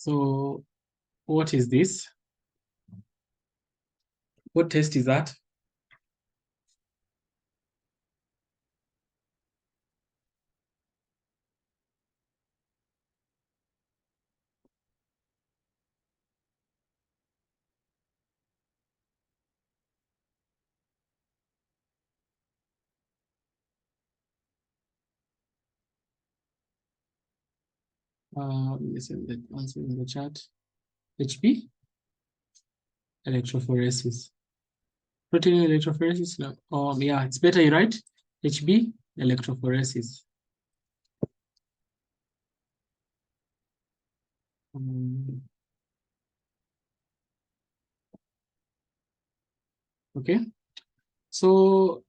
So what is this? What test is that? Yes, the answer in the chat. HB? Electrophoresis. Protein electrophoresis? No. Yeah, it's better, you right? HB? Electrophoresis. Okay. So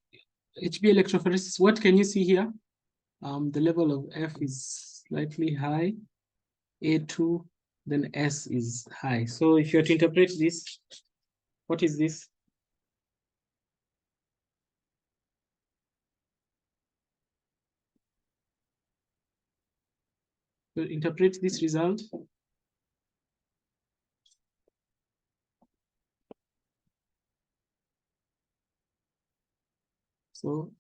HB electrophoresis, what can you see here? The level of F is slightly high, A2, then S is high. So if you are to interpret this, what is this? To interpret this result, so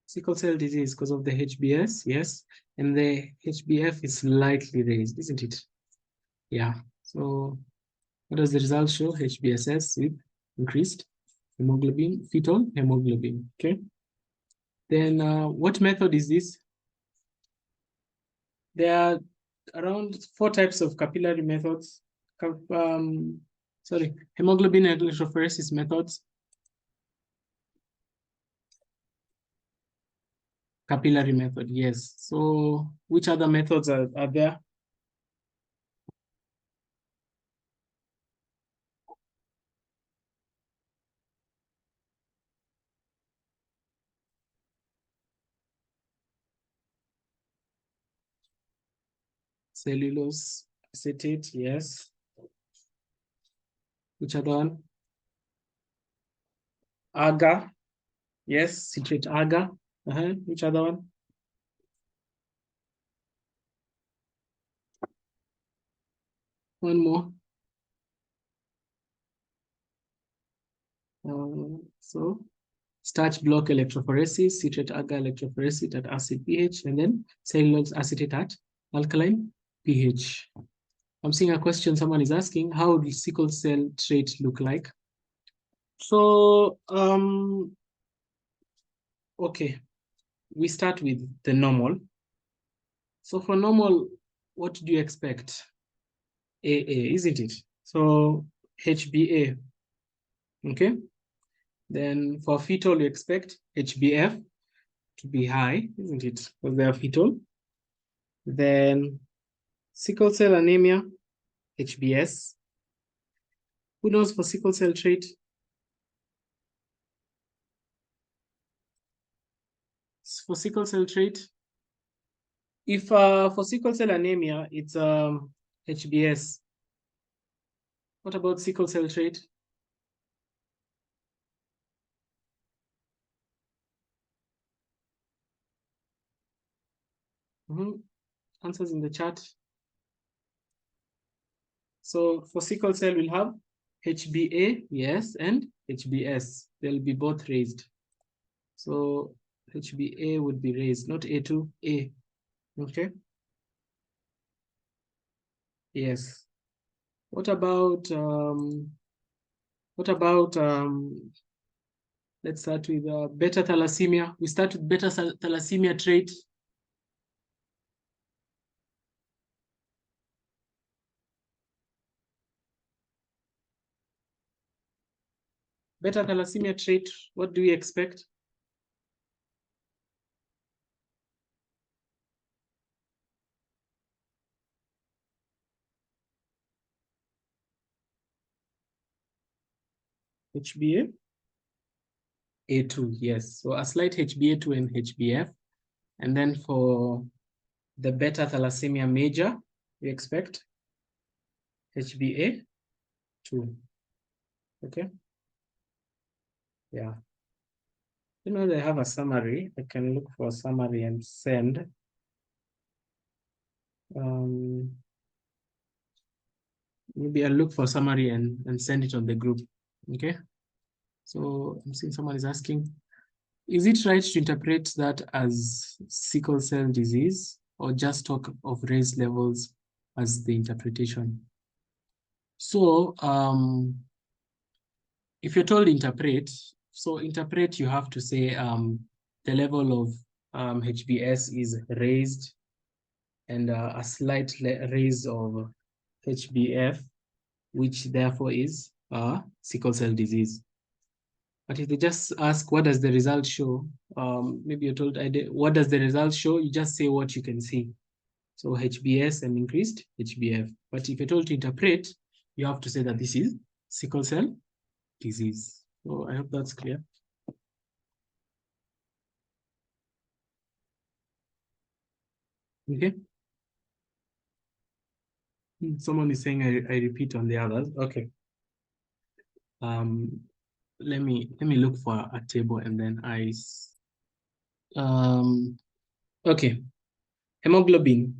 sickle cell disease because of the HBS, yes, and the HBF is slightly raised, isn't it? Yeah. So what does the result show? HBSS with increased hemoglobin, fetal hemoglobin. Okay. Then what method is this? There are around 4 types of capillary methods. Hemoglobin electrophoresis methods. Capillary method, yes. So which other methods are there? Cellulose acetate, yes. Which other one? Agar, yes, citrate agar. Which other one? One more. So starch block electrophoresis, citrate agar electrophoresis at acid pH, and then cellulose acetate at alkaline pH. I'm seeing a question someone is asking, how does sickle cell trait look like? So, okay, we start with the normal. So for normal, what do you expect? AA, isn't it? So HbA, okay? Then for fetal, you expect HbF to be high, isn't it? Because they are fetal. Then sickle cell anemia, HbS. Who knows for sickle cell trait? For sickle cell trait, if for sickle cell anemia, it's HbS. What about sickle cell trait? Answers in the chat. So for sickle cell, we'll have HbA, yes, and HbS. They'll be both raised. So HbA would be raised, not A2, A. Okay. Yes. What about let's start with beta thalassemia. We start with beta thalassemia trait. Beta thalassemia trait, what do we expect? HbA? A2, yes. So a slight HbA2 and HbF. And then for the beta thalassemia major, we expect HbA2. Okay. Yeah. You know, they have a summary. I can look for a summary and send. Maybe I'll look for summary and send it on the group. Okay. So I'm seeing someone is asking, is it right to interpret that as sickle cell disease or just talk of raised levels as the interpretation? So if you're told interpret, so interpret, you have to say the level of HBS is raised and a slight raise of HBF, which therefore is sickle cell disease. But if they just ask, what does the result show? Maybe you're told, what does the result show? You just say what you can see. So HBS and increased HBF. But if you're told to interpret, you have to say that this is sickle cell disease. So I hope that's clear. Okay. Someone is saying I repeat on the others. Okay. Let me look for a table and then okay. Hemoglobin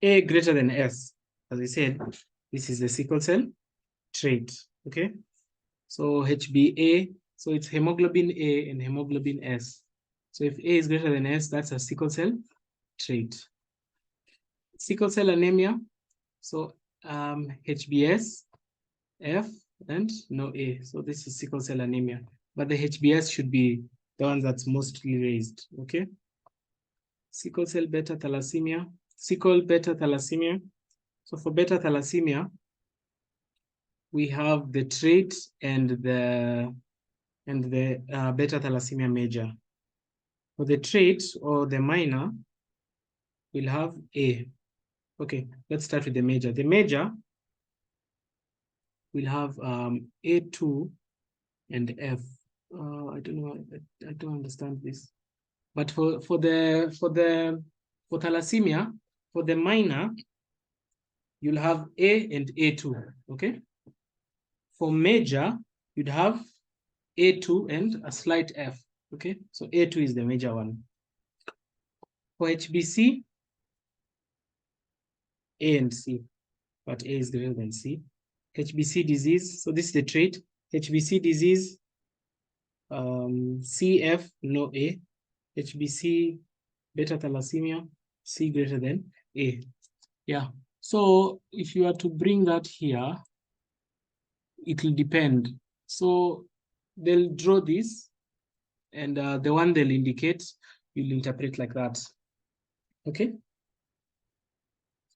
A greater than S. As I said, this is the sickle cell trait. Okay. So HbA, so it's hemoglobin A and hemoglobin S. So if A is greater than S, that's a sickle cell trait. Sickle cell anemia, so HBS, F, and no A. So this is sickle cell anemia. But the HBS should be the one that's mostly raised, okay? Sickle cell beta thalassemia, sickle beta thalassemia. So for beta thalassemia, we have the trait and the beta thalassemia major. For the trait or the minor, we'll have A. Okay, let's start with the major. The major will have A2 and F. I don't know. I don't understand this. But for thalassemia, for the minor, you'll have A and A2. Okay. For major, you'd have A2 and a slight F. Okay. So A2 is the major one. For HBC, A and C, but A is greater than C. HBC disease. So this is the trait. HBC disease. CF, no A. HBC, beta thalassemia, C greater than A. Yeah. So if you are to bring that here, it will depend. So they'll draw this, and the one they'll indicate, you'll interpret like that. Okay.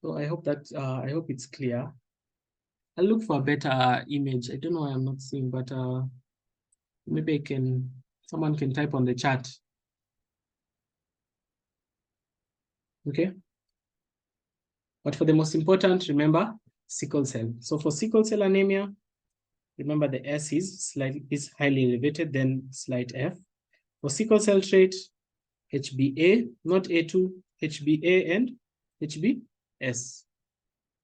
So I hope that I hope it's clear. I'll look for a better image. I don't know why I'm not seeing, but maybe someone can type on the chat. Okay. But for the most important, remember sickle cell. So for sickle cell anemia, remember the S is highly elevated, then slight F. For sickle cell trait, HbA, not A2, HbA and HbS.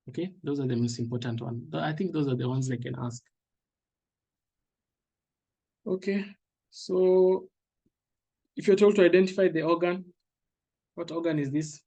Okay, those are the most important ones. I think those are the ones they can ask. Okay, so if you're told to identify the organ, what organ is this?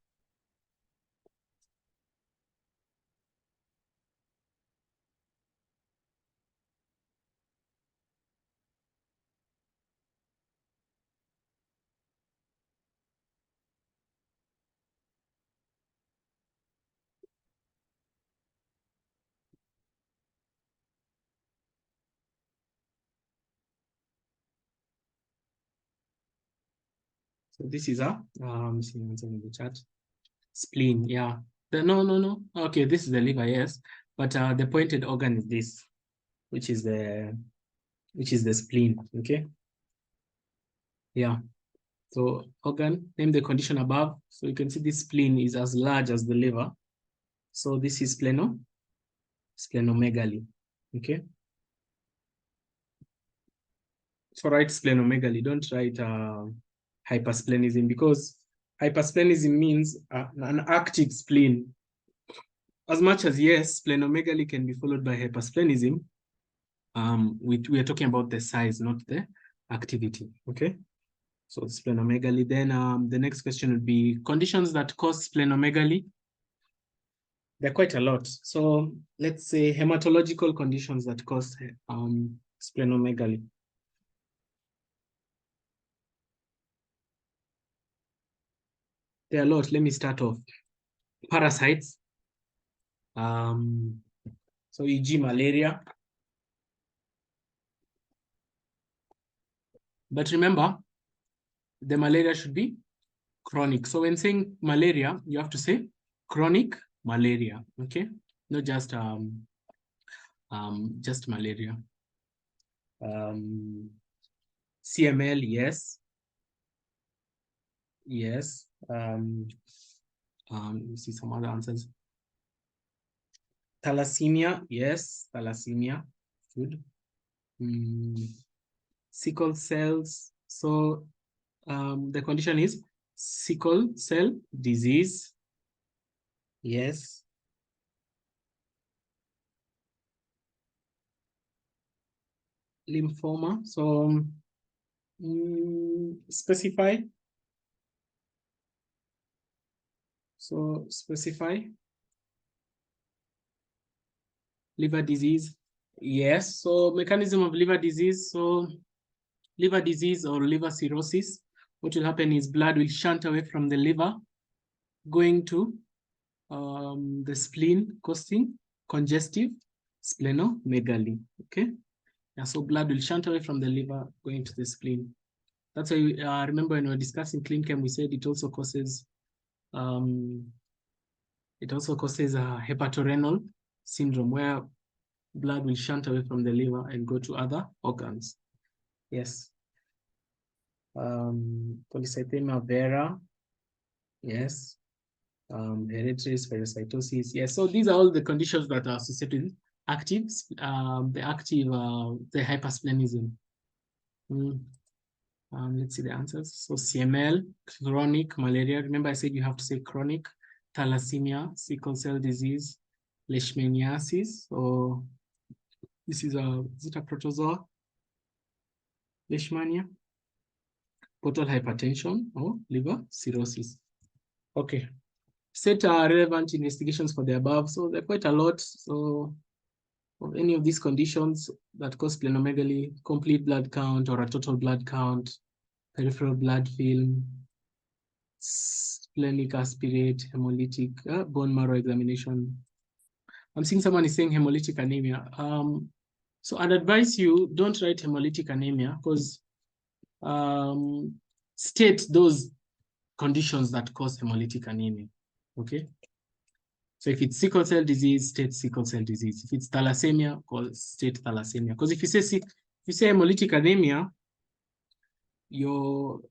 So this is see in the chat. Spleen, yeah. No. Okay, this is the liver, yes. But the pointed organ is this, which is the spleen. Okay. Yeah. So organ, name the condition above. So you can see this spleen is as large as the liver. So this is splenomegaly. Okay. So write splenomegaly. Don't write hypersplenism, because hypersplenism means an active spleen. As much as, yes, splenomegaly can be followed by hypersplenism, we are talking about the size, not the activity. Okay. So splenomegaly. Then the next question would be conditions that cause splenomegaly. There are quite a lot. So let's say hematological conditions that cause splenomegaly. There are a lot. Let me start off. Parasites. So e.g. malaria. But remember, the malaria should be chronic. So when saying malaria, you have to say chronic malaria, okay? Not just malaria. CML, yes. Yes. Let me see some other answers. Thalassemia, yes. Thalassemia, good. Sickle cells. So the condition is sickle cell disease. Yes. Lymphoma. So specify. So specify. Liver disease. Yes. So mechanism of liver disease. So liver disease or liver cirrhosis. What will happen is blood will shunt away from the liver, going to the spleen, causing congestive splenomegaly. Okay. Yeah, so blood will shunt away from the liver, going to the spleen. That's why we, remember when we were discussing clean chem, we said it also causes hepatorenal syndrome, where blood will shunt away from the liver and go to other organs. Yes. Polycythemia vera. Yes. Hereditary spherocytosis. Yes. So these are all the conditions that are associated with active, the hypersplenism. Let's see the answers. So CML, chronic malaria. Remember I said you have to say chronic. Thalassemia, sickle cell disease, leishmaniasis. So this is a protozoa? Leishmania. Portal hypertension or liver cirrhosis. Okay. Set relevant investigations for the above. So there are quite a lot. So of any of these conditions that cause splenomegaly, complete blood count or a total blood count, peripheral blood film, splenic aspirate, hemolytic, bone marrow examination. I'm seeing someone is saying hemolytic anemia. So I'd advise you don't write hemolytic anemia because state those conditions that cause hemolytic anemia. Okay. So if it's sickle cell disease, state sickle cell disease. If it's thalassemia, state thalassemia. Because if you say hemolytic anemia, you're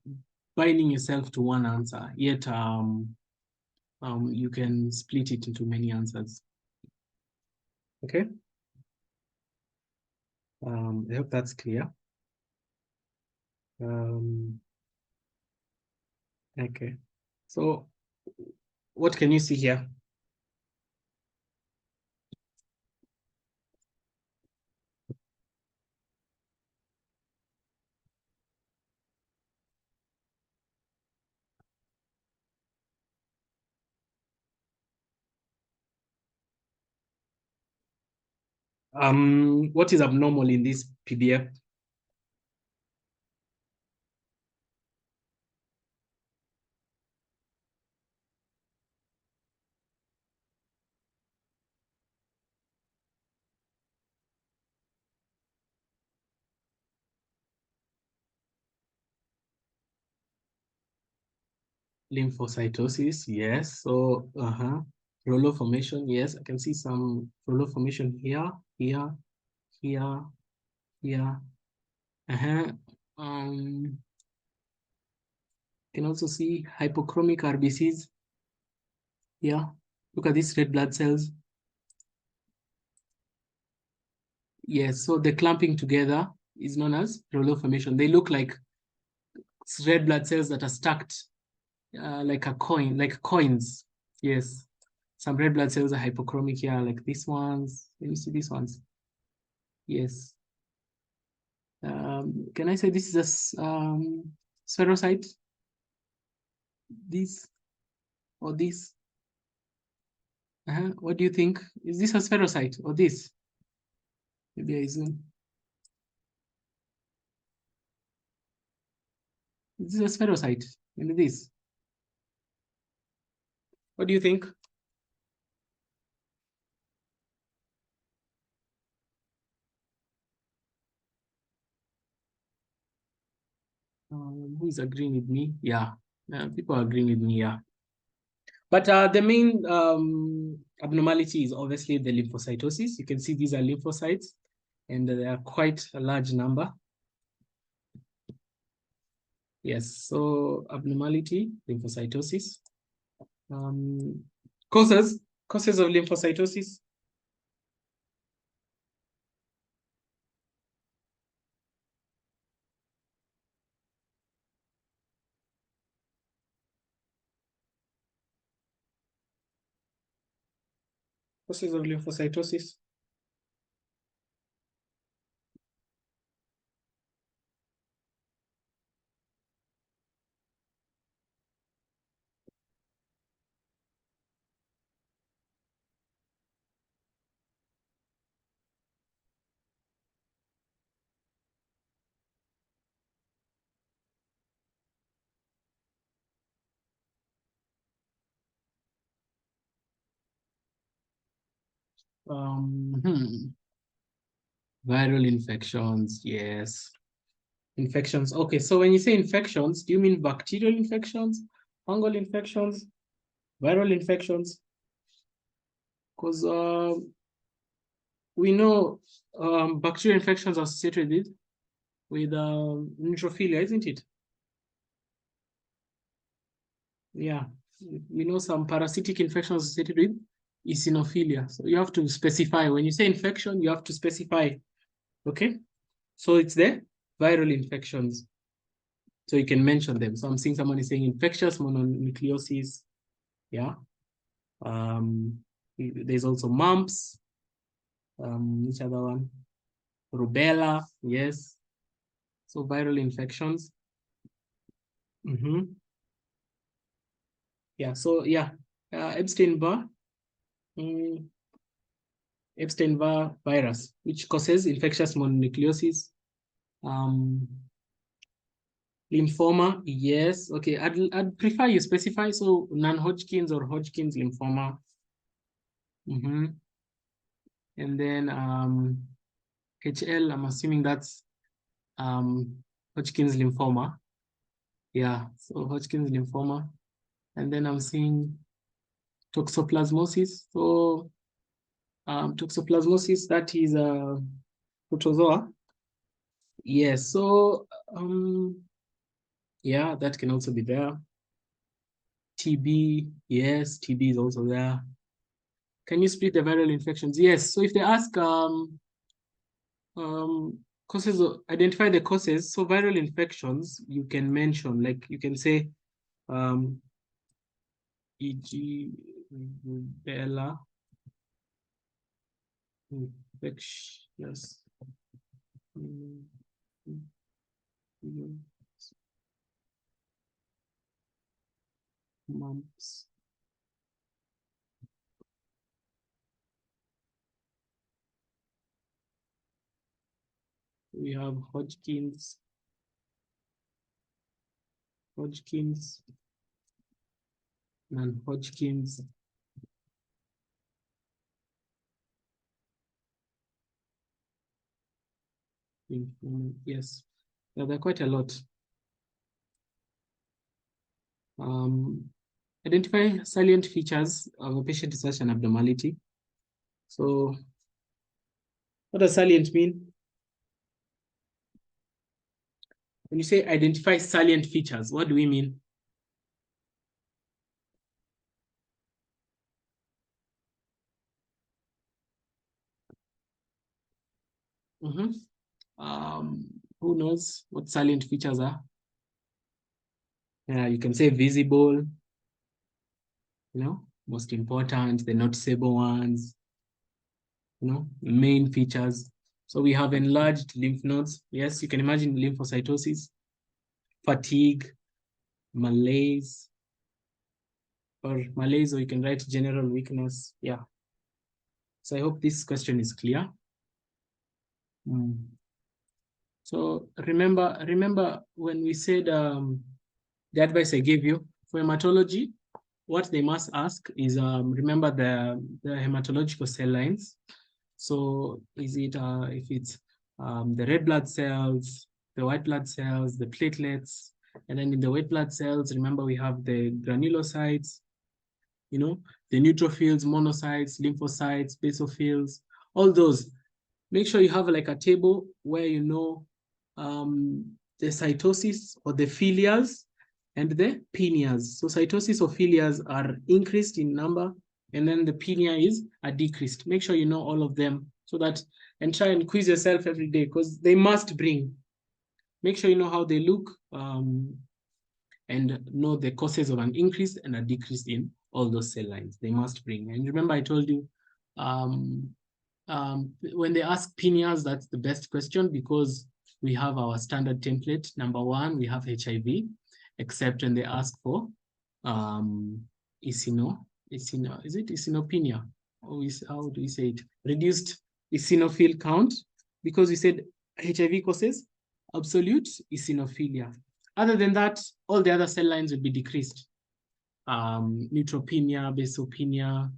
binding yourself to one answer. Yet you can split it into many answers. Okay. I hope that's clear. Okay. So what can you see here? What is abnormal in this PDF? Lymphocytosis, yes. So, rouleau formation, yes. I can see some rouleau formation here, here, here, here. Can also see hypochromic RBCs here. Look at these red blood cells. Yes, so the clumping together is known as rouleau formation. They look like red blood cells that are stacked like a coin, like coins. Yes. Some red blood cells are hypochromic here, like these ones. Can you see these ones? Yes. Can I say this is a spherocyte? This or this? What do you think? Is this a spherocyte or this? Maybe I zoom. Is this a spherocyte? Maybe this. What do you think? Who is agreeing with me? Yeah, people are agreeing with me. Yeah. But the main abnormality is obviously the lymphocytosis. You can see these are lymphocytes, and they are quite a large number. Yes, so abnormality, lymphocytosis. Causes of lymphocytosis. Causes of lymphocytosis. Viral infections, yes. Infections. Okay, so when you say infections, do you mean bacterial infections, fungal infections, viral infections? Because we know bacterial infections are associated with neutrophilia, isn't it? Yeah, we know some parasitic infections associated with eosinophilia. So you have to specify. When you say infection, you have to specify. Okay, so it's the viral infections. So you can mention them. So I'm seeing someone is saying infectious mononucleosis. Yeah. There's also mumps. Which other one? Rubella. Yes. So viral infections. Yeah. So yeah, Epstein-Barr. Epstein-Barr virus, which causes infectious mononucleosis. Lymphoma, yes. Okay, I'd prefer you specify, so non-Hodgkin's or Hodgkin's lymphoma. And then HL, I'm assuming that's Hodgkin's lymphoma. Yeah, so Hodgkin's lymphoma. And then I'm seeing toxoplasmosis. So toxoplasmosis, that is protozoa. Yes, so yeah, that can also be there. TB, yes, TB is also there. Can you split the viral infections? Yes. So if they ask causes, identify the causes. So viral infections, you can mention, like you can say, e.g., rubella infectious. Mumps. We have Hodgkin's, non-Hodgkin's. Yes, yeah, there are quite a lot. Identify salient features of a patient with such an abnormality. So what does salient mean? When you say identify salient features, what do we mean? Who knows what salient features are? Yeah, you can say visible, most important, the noticeable ones, main features. So we have enlarged lymph nodes. Yes, you can imagine lymphocytosis. fatigue, malaise, or you can write general weakness. Yeah. So I hope this question is clear. So remember when we said the advice I gave you for hematology, what they must ask is remember the hematological cell lines. So is it if it's the red blood cells, the white blood cells, the platelets, and then in the white blood cells, remember we have the granulocytes, you know, the neutrophils, monocytes, lymphocytes, basophils, all those. Make sure you have like a table where you know the cytosis or the philias and the pineas. So cytosis or philias are increased in number, and then the pinea is a decreased. Make sure you know all of them so that, and try and quiz yourself every day because they must bring. Make sure you know how they look and know the causes of an increase and a decrease in all those cell lines. They must bring. And remember, I told you when they ask pineas, that's the best question because we have our standard template. Number one, we have HIV, except when they ask for is it eosinopenia? Or how do we say it? Reduced eosinophil count, because we said HIV causes absolute eosinophilia. Other than that, all the other cell lines will be decreased. Neutropenia, basopenia,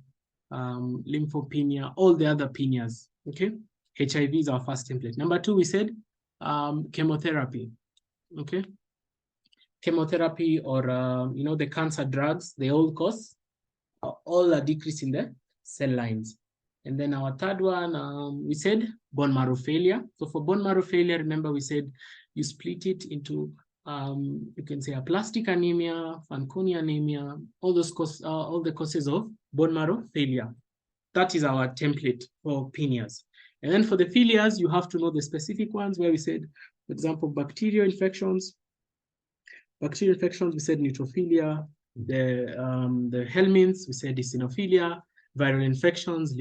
lymphopenia, all the other penias, okay? HIV is our first template. Number two, we said chemotherapy, okay? Chemotherapy or, the cancer drugs, they all cause all a decrease in the cell lines. And then our third one, we said bone marrow failure. So for bone marrow failure, remember we said you split it into, you can say aplastic anemia, Fanconi anemia, all the causes of bone marrow failure. That is our template for penias. And then for the philias, you have to know the specific ones where we said, for example, bacterial infections. Bacterial infections, we said neutrophilia. The helminths, we said eosinophilia. Viral infections,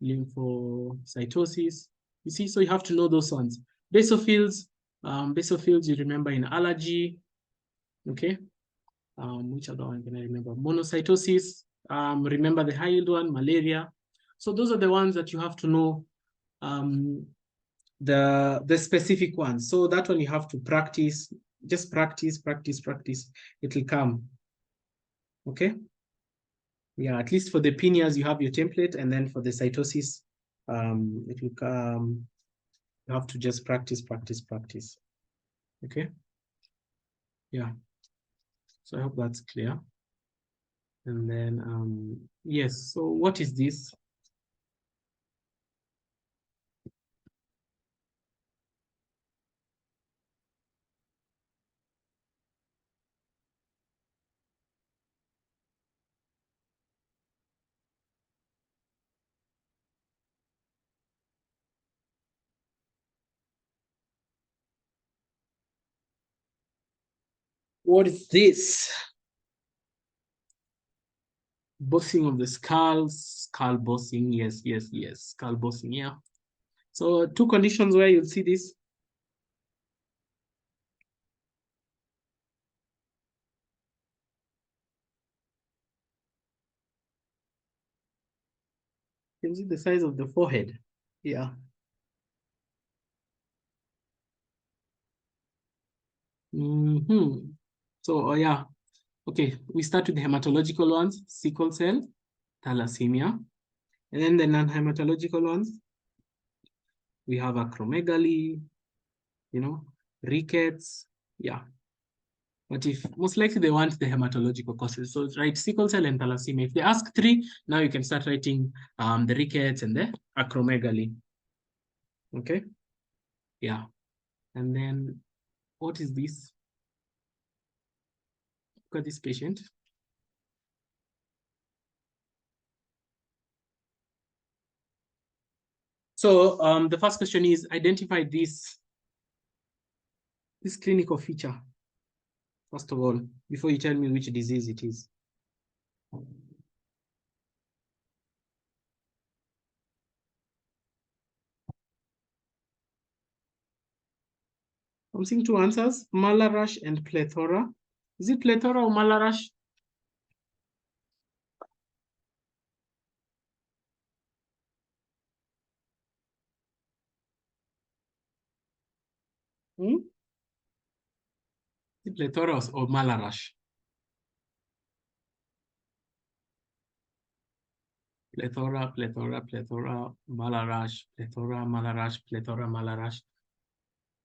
lymphocytosis. You see, so you have to know those ones. Basophils, you remember in allergy. Okay. Which other one can I remember? Monocytosis. Remember the high yield one, malaria. So those are the ones that you have to know the specific ones. So that one you have to practice. Just practice. It will come. Okay. Yeah, at least for the penias, you have your template, and then for the cytosis, it will come. You have to just practice. Okay. Yeah. So I hope that's clear. And then, yes, so what is this? What is this? Bossing of the skull bossing, yes, skull bossing, yeah. So two conditions where you'll see this. You can see the size of the forehead, yeah. So, yeah, okay, we start with the hematological ones, sickle cell, thalassemia. And then the non-hematological ones, we have acromegaly, rickets, yeah. But if most likely they want the hematological causes, so write sickle cell and thalassemia. If they ask three, now you can start writing the rickets and the acromegaly. Okay, yeah. And then what is this? Look at this patient. So the first question is identify this clinical feature, first of all, before you tell me which disease it is. I'm seeing two answers, malarash and plethora. Is it plethora or malarash? Hmm? Is it plethora or malarash? Plethora, plethora, plethora, malarash, plethora, malarash, plethora, malarash.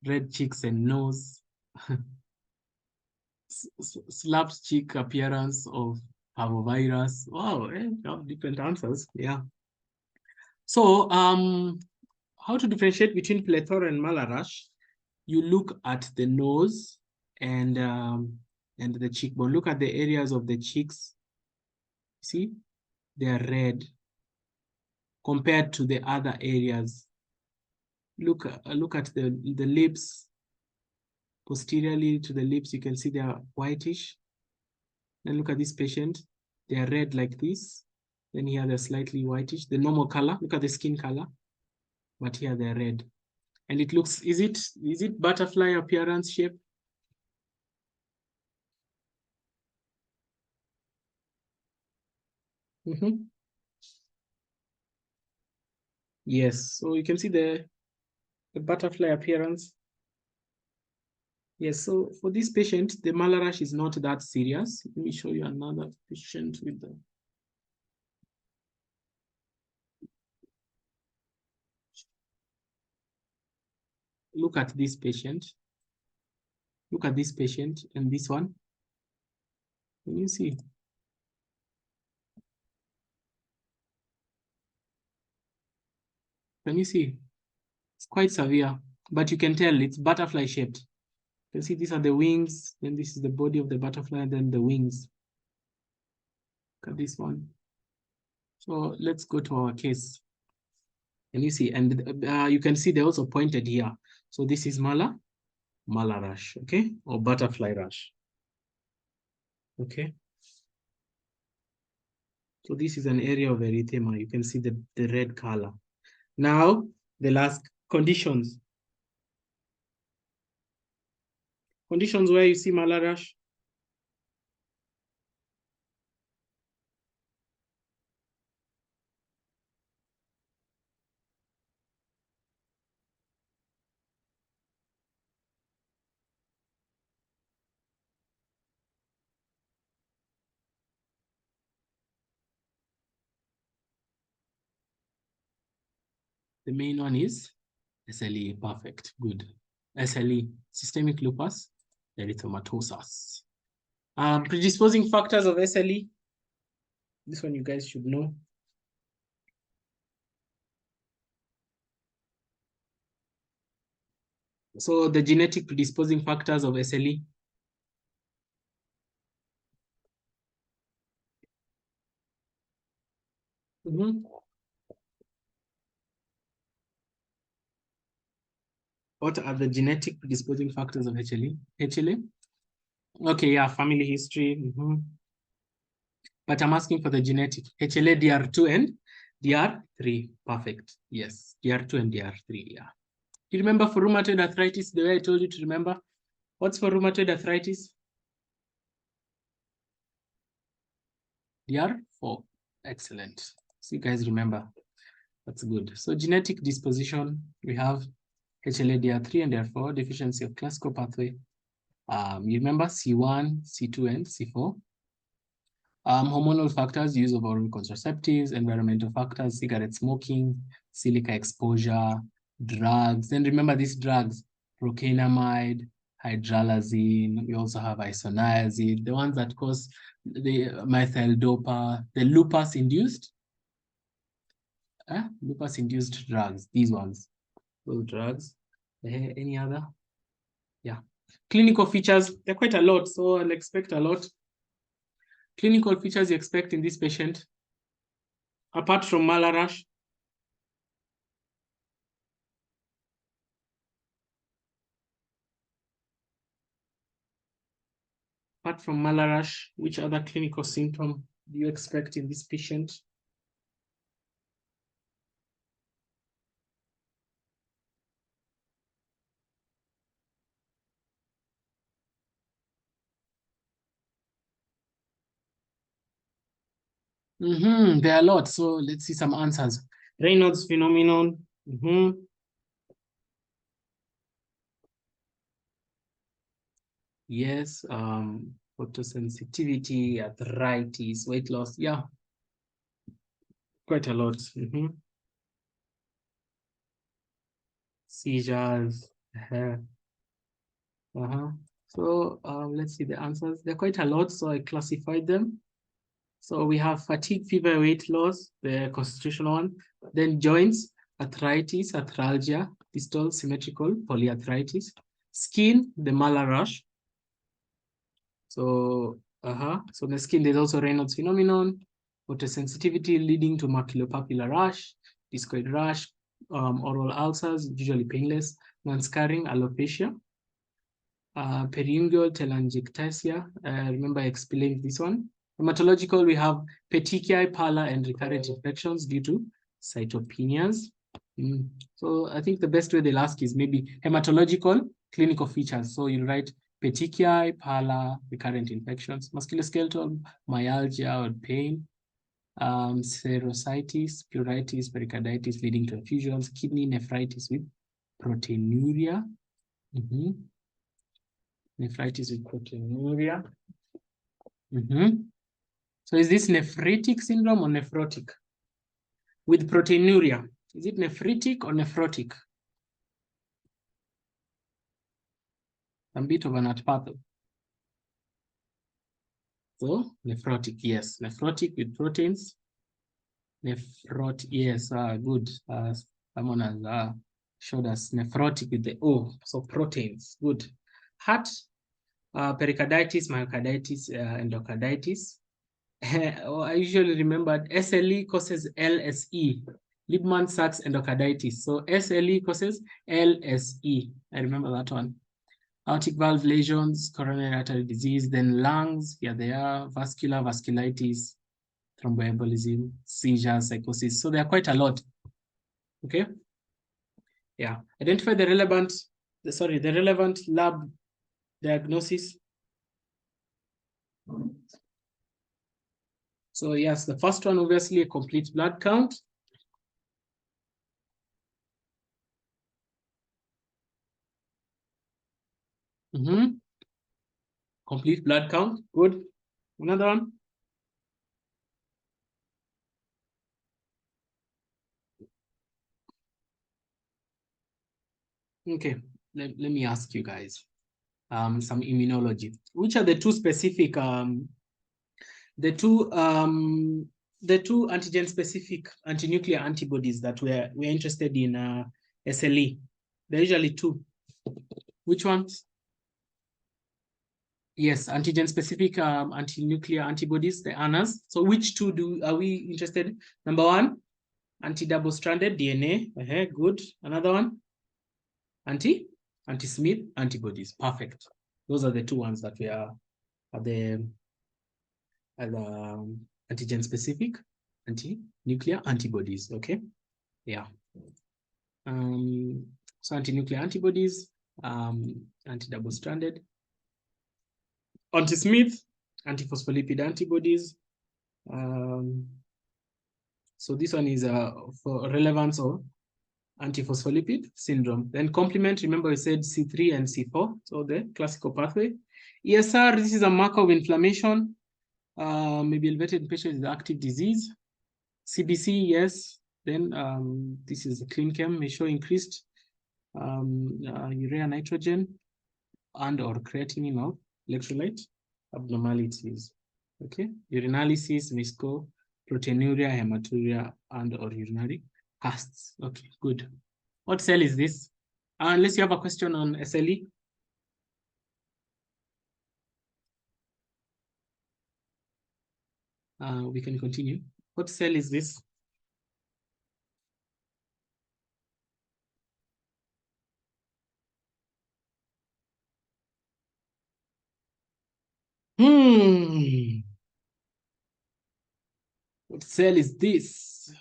Red cheeks and nose. Slapped cheek appearance of parvovirus. Wow, different answers. Yeah. So, how to differentiate between plethora and malarash? You look at the nose and the cheekbone. Look at the areas of the cheeks. See, they are red compared to the other areas. Look at the lips. Posteriorly to the lips, you can see they are whitish. Then look at this patient. They are red like this. Then here they're slightly whitish. The normal color, look at the skin color. But here they're red. And it looks, is it butterfly appearance shape? Mm-hmm. Yes, so you can see the butterfly appearance. Yes, so for this patient, the malarash is not that serious. Let me show you another patient with the... Look at this patient. Look at this patient and this one. Can you see? Can you see? It's quite severe, but you can tell it's butterfly shaped. You can see these are the wings, then this is the body of the butterfly, and then the wings. Look at this one. So let's go to our case. Can you see? And you can see they also pointed here. So this is malarash, okay? Or butterfly rash. Okay. So this is an area of erythema. You can see the red color. Now, the last conditions. Conditions where you see malarash. The main one is SLE, perfect, good. SLE, systemic lupus erythematosus. Predisposing factors of SLE. This one you guys should know. So the genetic predisposing factors of SLE. What are the genetic predisposing factors of HLE? HLE? Okay, yeah, family history. But I'm asking for the genetic. HLA DR2 and DR3. Perfect. Yes, DR2 and DR3. Yeah. Do you remember for rheumatoid arthritis, the way I told you to remember? What's for rheumatoid arthritis? DR4. Excellent. So you guys remember. That's good. So genetic disposition, we have HLA DR3 and DR4, deficiency of classical pathway. You remember C1, C2, and C4. Hormonal factors, use of oral contraceptives, environmental factors, cigarette smoking, silica exposure, drugs. Then remember these drugs, procainamide, hydralazine. We also have isoniazid, the ones that cause the methyl dopa, the lupus-induced drugs, these ones, those drugs. Any other? Yeah. Clinical features, they're quite a lot, so I'll expect a lot. Clinical features you expect in this patient, apart from malarash. Apart from malarash, which other clinical symptom do you expect in this patient? There are a lot. So let's see some answers. Raynaud's phenomenon. Yes. Photosensitivity, arthritis, weight loss. Yeah. Quite a lot. Seizures. So let's see the answers. They're quite a lot, so I classified them. So we have fatigue, fever, weight loss, the constitutional one. Then joints, arthritis, arthralgia, distal, symmetrical, polyarthritis. Skin, the malar rash. So, so the skin, there's also Raynaud's phenomenon, photosensitivity leading to maculopapular rash, discoid rash, oral ulcers, usually painless, non-scarring, alopecia. Periungual telangiectasia. Remember I explained this one. Hematological, we have petechiae, pallor, and recurrent infections due to cytopenias. So I think the best way they'll ask is maybe hematological clinical features. So you write petechiae, pallor, recurrent infections, musculoskeletal, myalgia or pain, spherocytosis, pleuritis, pericarditis leading to effusions, kidney nephritis with proteinuria. Nephritis with proteinuria. So is this nephritic syndrome or nephrotic? With proteinuria, is it nephritic or nephrotic? A bit of an atpatho. So nephrotic, yes. Nephrotic with proteins. Nephrotic, yes, good. Someone has showed us nephrotic with the O, so proteins, good. Heart, pericarditis, myocarditis, endocarditis. I usually remember SLE causes LSE, Liebman-Sachs endocarditis. So SLE causes LSE. I remember that one. Aortic valve lesions, coronary artery disease, then lungs, here they are, vascular, vasculitis, thromboembolism, seizures, psychosis. So there are quite a lot. Okay. Yeah. Identify the relevant lab diagnosis. So yes, the first one, obviously a complete blood count. Complete blood count, good. Another one. Okay, let me ask you guys some immunology. Which are the two specific, the two antigen-specific anti-nuclear antibodies that we're interested in SLE? There are usually two. Which ones? Yes, antigen-specific anti-nuclear antibodies, the ANAs. So which two are we interested? Number one, anti-double-stranded DNA. Good. Another one? Anti-Smith antibodies. Perfect. Those are the two ones that we are at the antigen-specific anti-nuclear antibodies. Okay. Yeah. So anti-nuclear antibodies, anti-double-stranded, anti-Smith, anti-phospholipid antibodies. So this one is for relevance of antiphospholipid syndrome. Then complement, remember we said C3 and C4, so the classical pathway. ESR, this is a marker of inflammation, maybe elevated in patients with active disease. CBC, yes. Then this is the clean chem, may show increased urea nitrogen and or creatinine or electrolyte abnormalities. Okay, urinalysis, visco, proteinuria, hematuria, and or urinary casts. Okay, good. What cell is this? Unless you have a question on SLE. We can continue. What cell is this? What cell is this?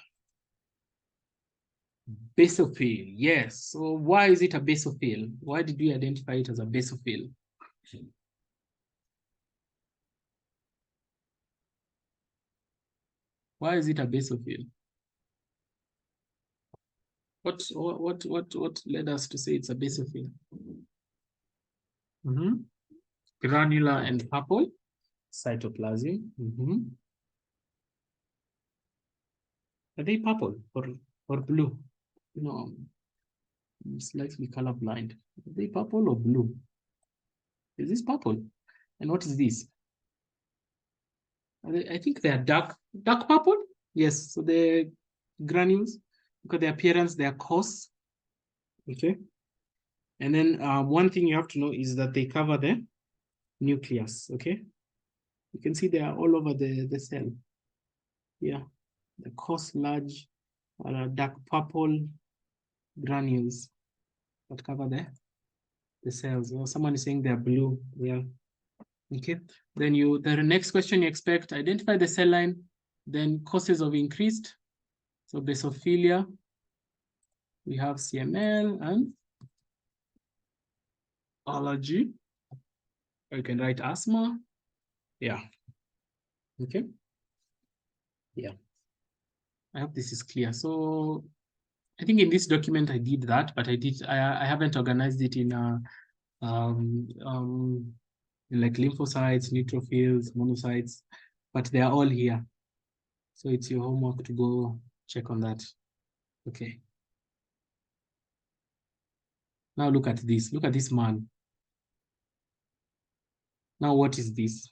Basophil, yes. So why is it a basophil? Why did we identify it as a basophil? Why is it a basophil? What led us to say it's a basophil? Granular and purple cytoplasm. Are they purple or blue? No, I'm slightly colorblind. Are they purple or blue? Is this purple? And what is this? I think they are dark purple. Yes, so the granules, look at the appearance, they are coarse. Okay. And then one thing you have to know is that they cover the nucleus. Okay. You can see they are all over the cell. Yeah. The coarse, large, dark purple granules that cover the cells. Or someone is saying they're blue. Yeah. Okay. Then the next question you expect, identify the cell line, then causes of increased. So basophilia, we have CML and allergy. Or you can write asthma. Yeah. Okay. Yeah. I hope this is clear. So I think in this document I did that, but I haven't organized it in like lymphocytes, neutrophils, monocytes, but they are all here. So it's your homework to go check on that. Okay. Now look at this. Look at this man. Now what is this?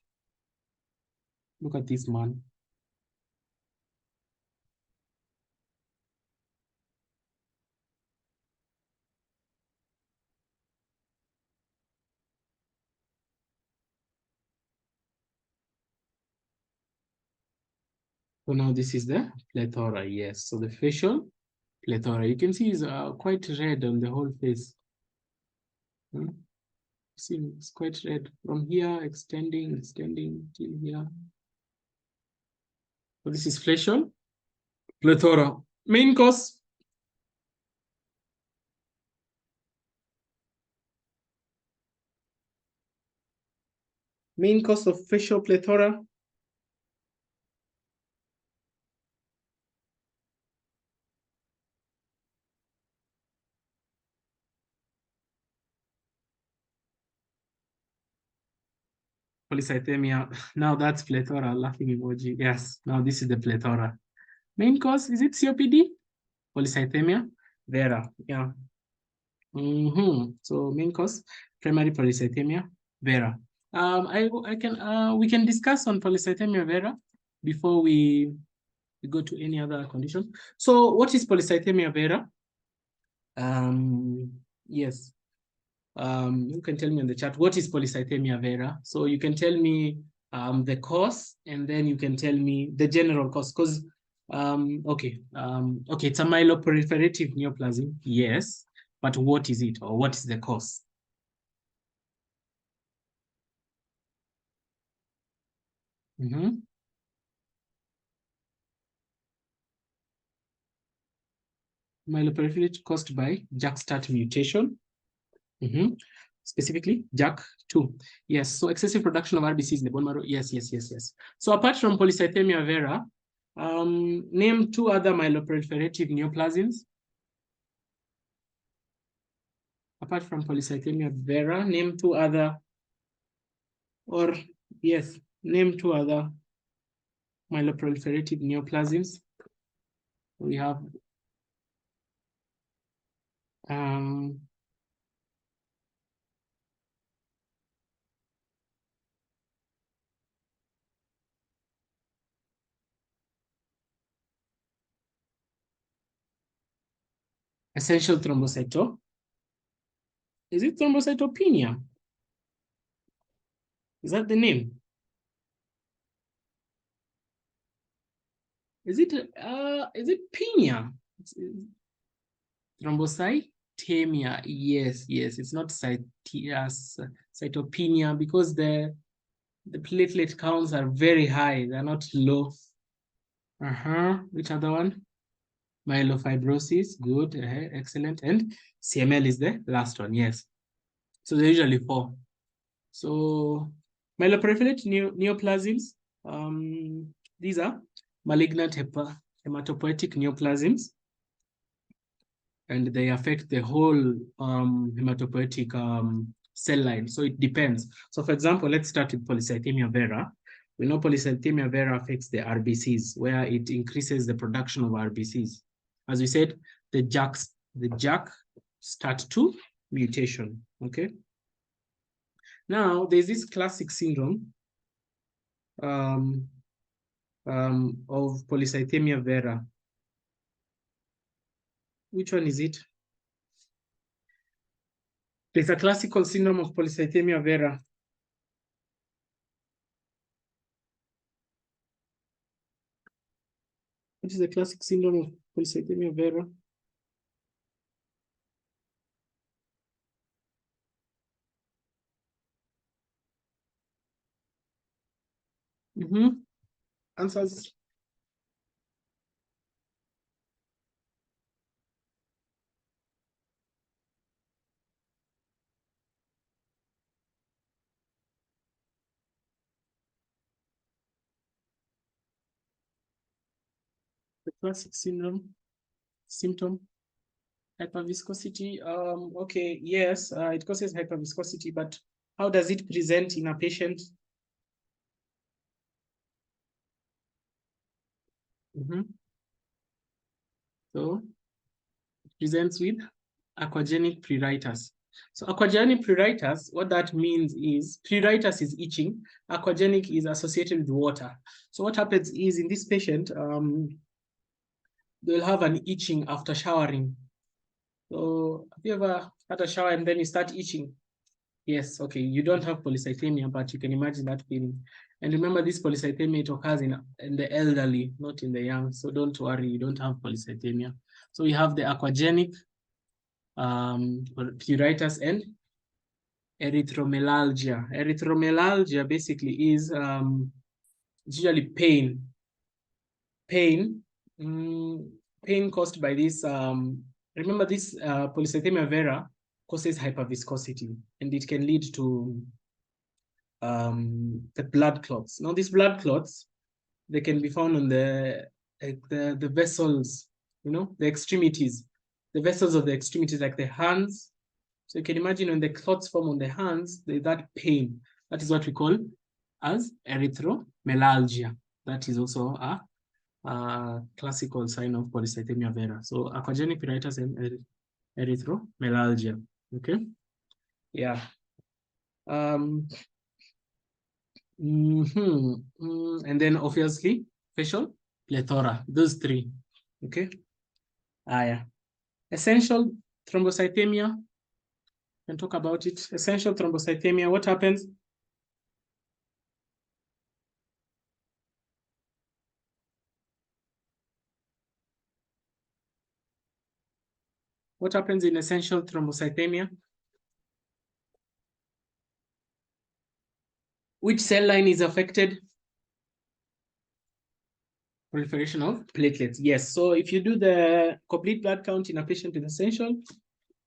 Look at this man. So now this is the plethora, yes. So the facial plethora, you can see is quite red on the whole face. See, it's quite red from here, extending till here. So this is facial plethora. Main cause. Main cause of facial plethora. Polycythemia. Now that's plethora, laughing emoji. Yes, now this is the plethora. Main cause, is it COPD? Polycythemia vera. Yeah. So main cause, primary polycythemia vera. We can discuss on polycythemia vera before we go to any other condition. So what is polycythemia vera? Yes. You can tell me in the chat, what is polycythemia vera? So you can tell me the cause, and then you can tell me the general cause. Because okay, it's a myeloproliferative neoplasm, yes, but what is it, or what is the cause? Myeloproliferative caused by JAK-STAT mutation. Specifically JAK2. Yes, so excessive production of RBCs in the bone marrow. Yes. So apart from polycythemia vera, name two other myeloproliferative neoplasms. Apart from polycythemia vera, name two other, or yes, name two other myeloproliferative neoplasms. We have essential thrombocytopenia. Is it thrombocytopenia? Is that the name? Is it penia? Thrombocytemia. Yes. It's not cytopenia because the platelet counts are very high. They're not low. Which other one? Myelofibrosis. Good. Excellent. And CML is the last one. Yes. So they're usually four. So myeloproliferative neoplasms. These are malignant hematopoietic neoplasms, and they affect the whole hematopoietic cell line. So it depends. So for example, let's start with polycythemia vera. We know polycythemia vera affects the RBCs, where it increases the production of RBCs. As we said, the JAK start 2 mutation, okay? Now, there's this classic syndrome of polycythemia vera. Which one is it? There's a classical syndrome of polycythemia vera. What is the classic syndrome of polycythemia vera? Answers. The classic syndrome, symptom, hyperviscosity. Okay, yes, it causes hyperviscosity, but how does it present in a patient? So it presents with aquagenic pruritus. So aquagenic pruritus, what that means is pruritus is itching, aquagenic is associated with water. So what happens is in this patient, they'll have an itching after showering. So have you ever had a shower and then you start itching? Yes, okay, you don't have polycythemia, but you can imagine that feeling. And remember, this polycythemia, it occurs in the elderly, not in the young. So don't worry, you don't have polycythemia. So we have the aquagenic pruritus and erythromyalgia. Erythromyalgia basically is usually pain caused by this. Remember, this polycythemia vera causes hyperviscosity, and it can lead to the blood clots. Now, these blood clots, they can be found on the vessels, the extremities, the vessels of the extremities, like the hands. So you can imagine when the clots form on the hands, there's that pain. That is what we call as erythromyalgia. That is also a classical sign of polycythemia vera. So aquagenic pruritus and erythromyalgia. Okay. Yeah. And then obviously facial plethora. Those three. Okay. Yeah. Essential thrombocythemia. Can talk about it. Essential thrombocythemia. What happens? What happens in essential thrombocythemia? Which cell line is affected? Proliferation of platelets. Yes. So if you do the complete blood count in a patient with essential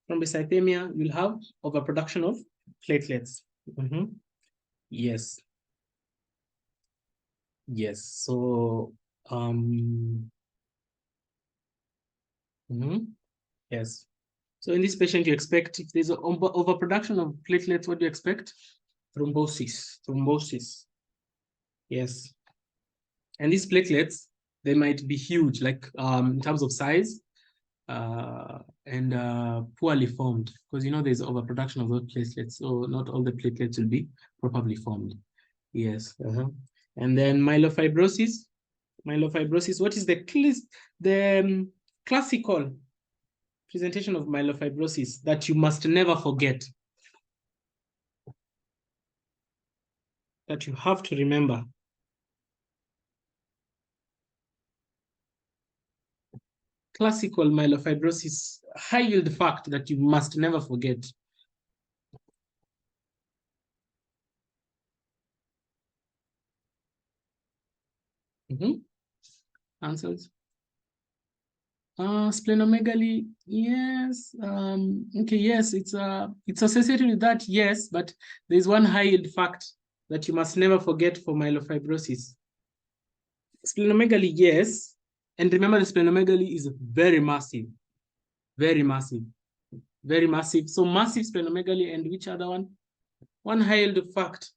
thrombocythemia, you'll have overproduction of platelets. Yes. Yes. So yes. So in this patient, you expect, if there's an overproduction of platelets, what do you expect? Thrombosis. Yes. And these platelets, they might be huge, like in terms of size, and poorly formed, because there's overproduction of those platelets, so not all the platelets will be properly formed. Yes. And then myelofibrosis. What is the classical presentation of myelofibrosis that you must never forget, that you have to remember? Classical myelofibrosis, high yield fact that you must never forget. Answers? Splenomegaly, yes. Okay, yes, it's associated with that, yes, but there's one high yield fact that you must never forget for myelofibrosis. Splenomegaly, yes. And remember, the splenomegaly is very massive, very massive, very massive. So massive splenomegaly, and which other one? One high-yield fact.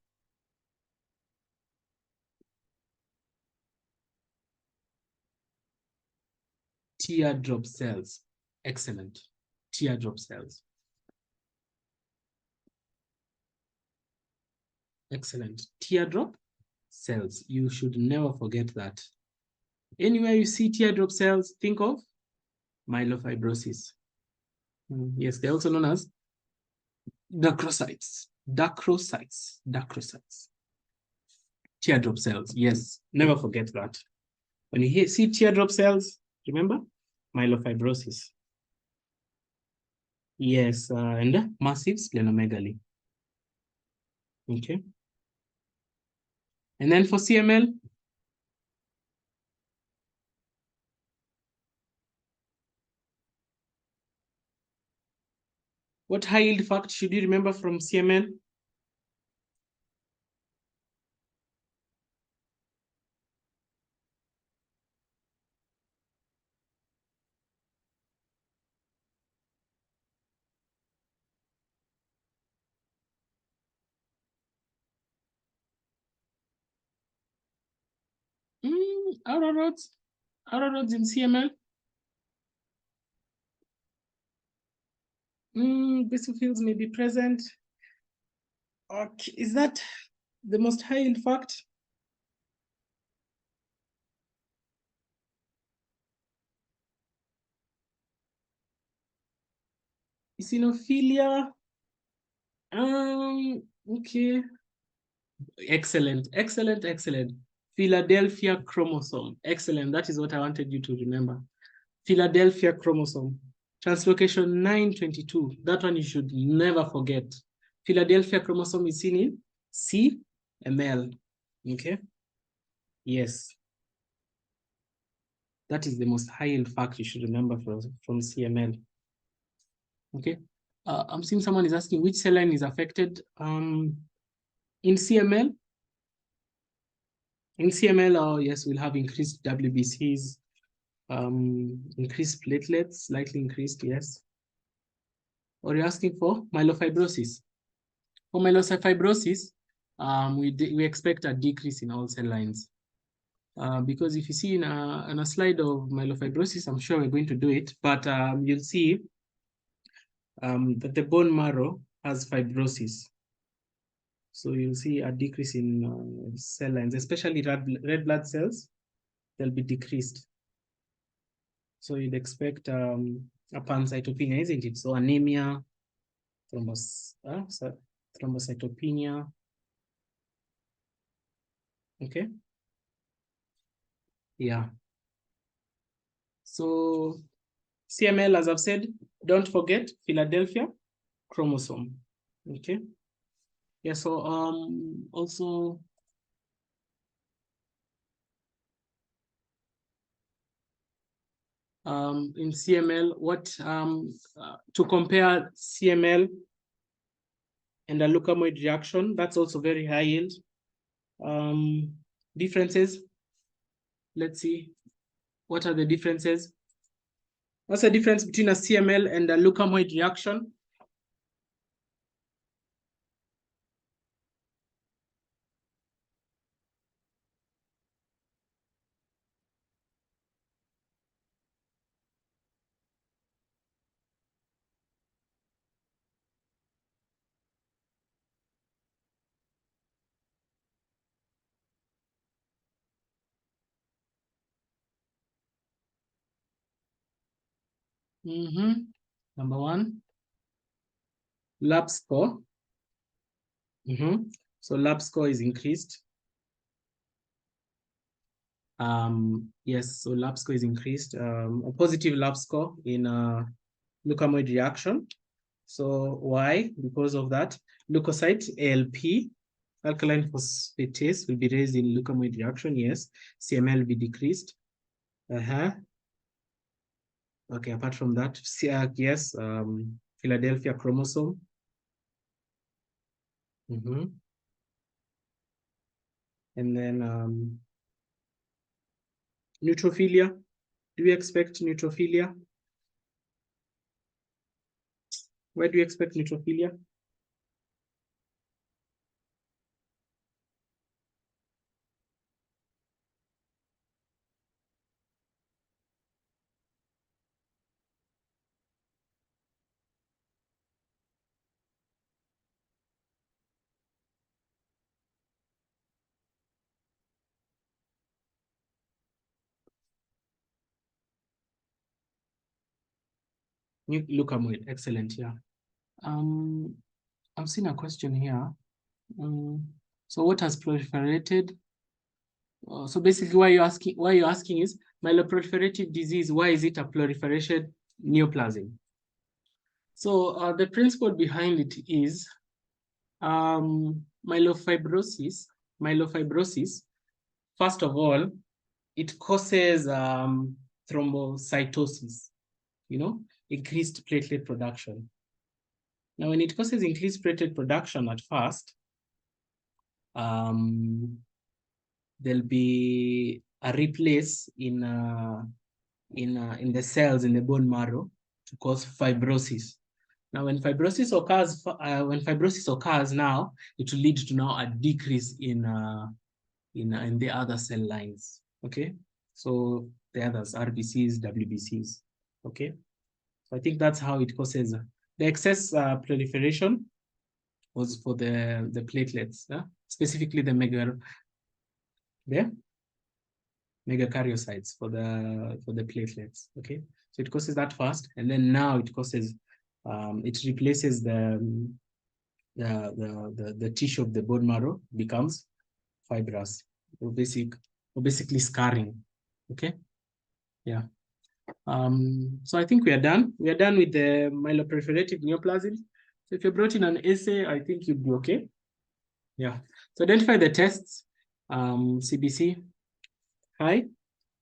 Teardrop cells. Excellent. Teardrop cells. Excellent. Teardrop cells. You should never forget that. Anywhere you see teardrop cells, think of myelofibrosis. Yes, they're also known as dacrocytes. Dacrocytes. Dacrocytes. Teardrop cells. Yes, never forget that. When you see teardrop cells, remember myelofibrosis. Yes, and massive splenomegaly. Okay. And then for CML, what high yield fact should you remember from CML? Outer roads in CML. Basophils may be present. Okay, is that the most high yield fact? Eosinophilia. Okay. Excellent, excellent, excellent. Philadelphia chromosome. Excellent. That is what I wanted you to remember. Philadelphia chromosome. Translocation 922. That one you should never forget. Philadelphia chromosome is seen in CML. Okay. Yes. That is the most high-yield fact you should remember from CML. Okay. I'm seeing someone is asking which cell line is affected. In CML, yes, we'll have increased WBCs, increased platelets, slightly increased, yes. Or you're asking for myelofibrosis. For myelofibrosis, we expect a decrease in all cell lines. Because if you see in a slide of myelofibrosis, I'm sure we're going to do it, but you'll see that the bone marrow has fibrosis. So you'll see a decrease in cell lines, especially red blood cells, they'll be decreased. So you'd expect a pancytopenia, isn't it? So anemia, thrombocytopenia. Okay. Yeah. So CML, as I've said, don't forget Philadelphia chromosome. Okay. Yeah, so also in CML, to compare CML and a leukemoid reaction, that's also very high yield. Differences. Let's see. What are the differences? What's the difference between a CML and a leukemoid reaction? Number one, lab score. So lab score is increased. Yes, so lab score is increased. A positive lab score in a leukemoid reaction. So why? Because of that, leukocyte ALP, alkaline phosphatase, will be raised in leukemoid reaction. Yes, CML will be decreased. Okay, apart from that, yes, Philadelphia chromosome. And then Neutrophilia. Do we expect neutrophilia? Where do you expect neutrophilia? Leukemoid, excellent, yeah. I've seen a question here. So what has proliferated? So basically, why you're asking is myeloproliferative disease. Why is it a proliferation neoplasm? So the principle behind it is myelofibrosis. Myelofibrosis, first of all, it causes thrombocytosis. Increased platelet production. Now, when it causes increased platelet production at first, there'll be a replace in the cells in the bone marrow to cause fibrosis. Now, when fibrosis occurs, now it will lead to now a decrease in the other cell lines. Okay, so the others, RBCs, WBCs. Okay, so I think that's how it causes the excess proliferation was for the platelets, specifically the megakaryocytes for the platelets. Okay, so it causes that first, and then now it causes it replaces the tissue of the bone marrow, becomes fibrous, or basically scarring. Okay, yeah. So I think we are done. We are done with the myeloproliferative neoplasms. So if you brought in an essay, I think you'd be okay. Yeah. So identify the tests. CBC, high.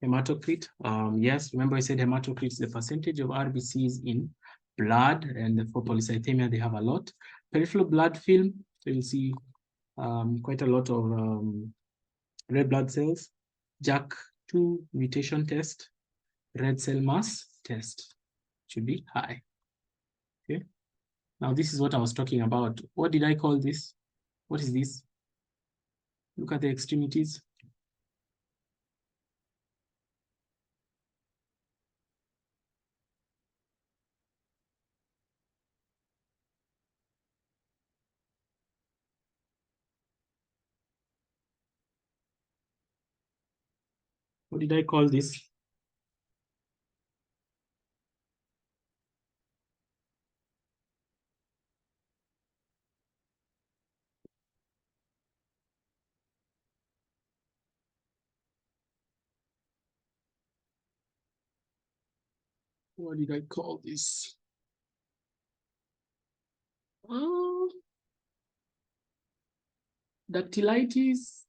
Hematocrit, yes. Remember I said hematocrit is the percentage of RBCs in blood, and for polycythemia, they have a lot. Peripheral blood film, so you'll see quite a lot of red blood cells. JAK2 mutation test, red cell mass test should be high. Okay. Now this is what I was talking about. What did I call this? What is this? Look at the extremities. What did I call this? What did I call this? Dactylitis.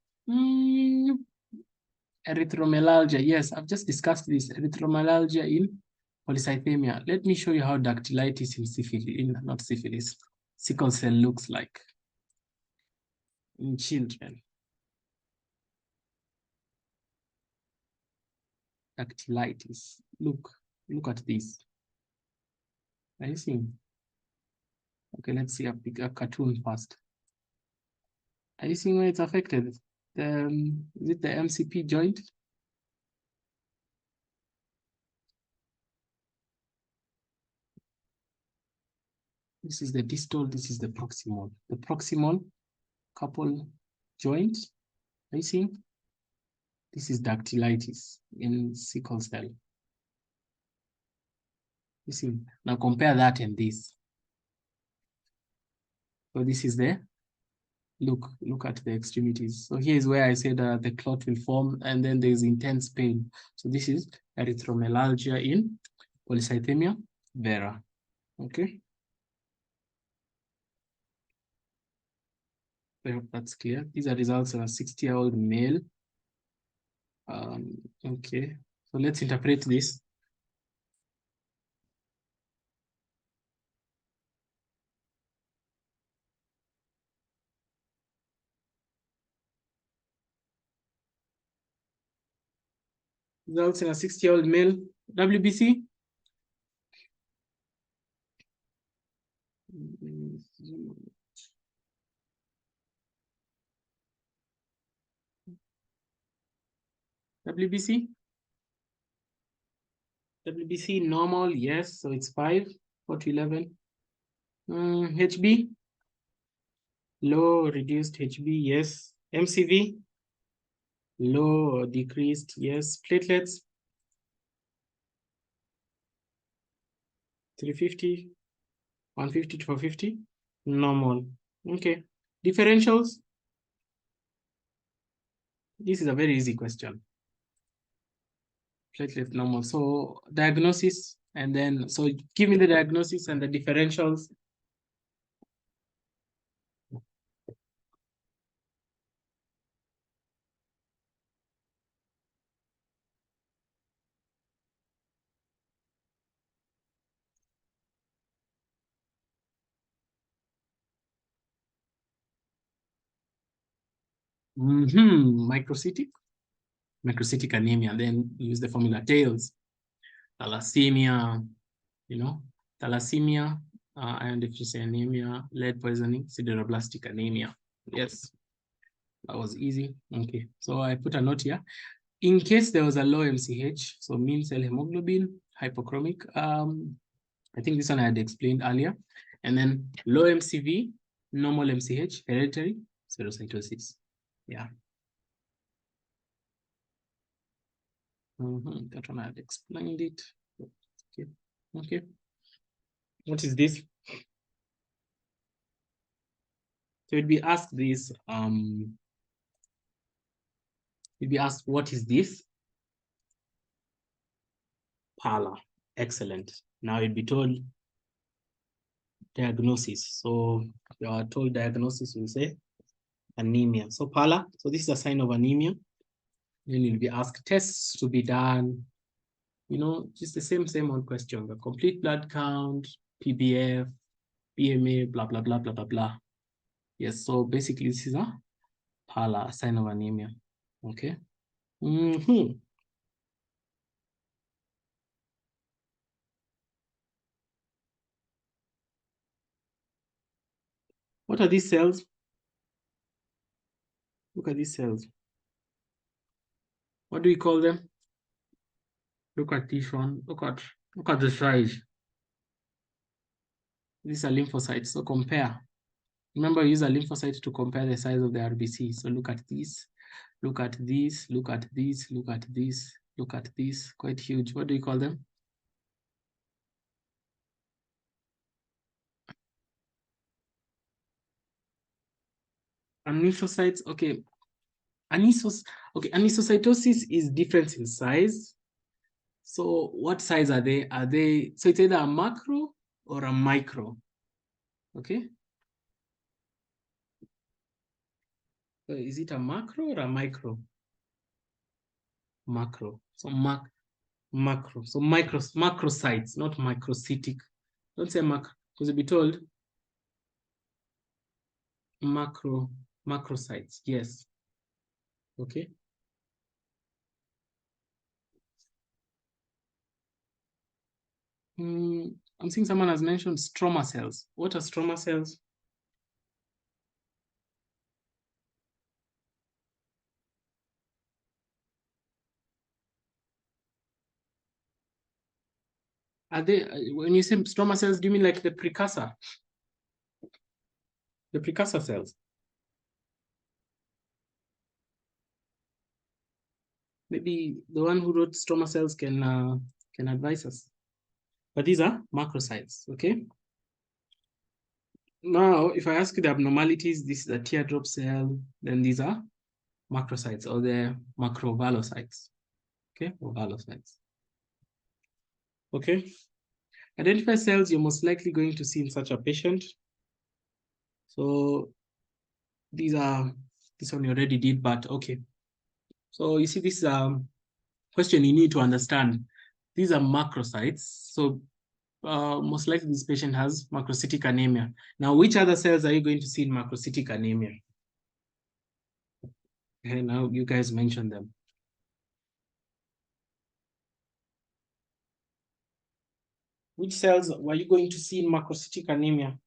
Erythromyalgia. Yes, I've just discussed this. Erythromyalgia in polycythemia. Let me show you how dactylitis in syphilis, sickle cell looks like in children. Dactylitis. Look at this. Are you seeing? Okay, let's see a cartoon first. Are you seeing where it's affected? Is it the MCP joint? This is the distal, this is the proximal. The proximal couple joint. Are you seeing? This is dactylitis in sickle cell. You see, now compare that and this. So this is the, look at the extremities. So here is where I said the clot will form, and then there's intense pain. So this is erythromelalgia in polycythemia vera. Okay. I hope that's clear. These are results of a 60-year-old male. Okay, so let's interpret this. results in a 60-year-old male. WBC. WBC. WBC normal, yes, so it's 5, 4 to 11. HB, low, reduced HB, yes. MCV, low or decreased, yes. Platelets, 350, 150 to 450, normal. Okay. Differentials. This is a very easy question. Platelet normal. So diagnosis, and then, so give me the diagnosis and the differentials. Microcytic. Macrocytic anemia, then use the formula tails. Thalassemia, thalassemia, iron deficiency anemia, lead poisoning, sideroblastic anemia. Yes, that was easy. Okay, so I put a note here. In case there was a low MCH, so mean cell hemoglobin, hypochromic, I think this one I had explained earlier. And then low MCV, normal MCH, hereditary, spherocytosis. Yeah. That one I had explained it. Okay. Okay. What is this? So it'd be asked this, you'd be asked, what is this? Pala. Excellent. Now you'd be told diagnosis. So you are told diagnosis, you'll say anemia. So Pala, so this is a sign of anemia. Then you'll be asked tests to be done. Just the same old question. The complete blood count, PBF, BMA, blah, blah, blah, blah, blah, blah. Yes, so basically this is a Pala, a sign of anemia. Okay. What are these cells? Look at these cells. What do we call them? Look at this one. Look at the size. These are lymphocytes. So compare. Remember, use a lymphocyte to compare the size of the RBC. So look at this. Look at this. Look at this. Look at this. Look at this. Quite huge. What do you call them? Anisocytes. Okay. Anisocytosis is different in size. So what size are they? So it's either a macro or a micro. Okay. So is it a macro or a micro? Macro. So macro. So macrocytes, not microcytic. Don't say macro, because you'll be told macrocytes. Yes. Okay. I'm seeing someone has mentioned stroma cells. What are stroma cells? Are they, when you say stroma cells, do you mean like the precursor? The precursor cells? Maybe the one who wrote stroma cells can advise us. But these are macrocytes, okay? Now, if I ask you the abnormalities, this is a teardrop cell, then these are macrocytes or the macrovalocytes, okay, or valocytes. Okay, identify cells you're most likely going to see in such a patient. So this one you already did, but okay. So you see this question you need to understand. These are macrocytes. So most likely this patient has macrocytic anemia. Now, which other cells are you going to see in macrocytic anemia? Okay, now you guys mentioned them. Which cells were you going to see in macrocytic anemia?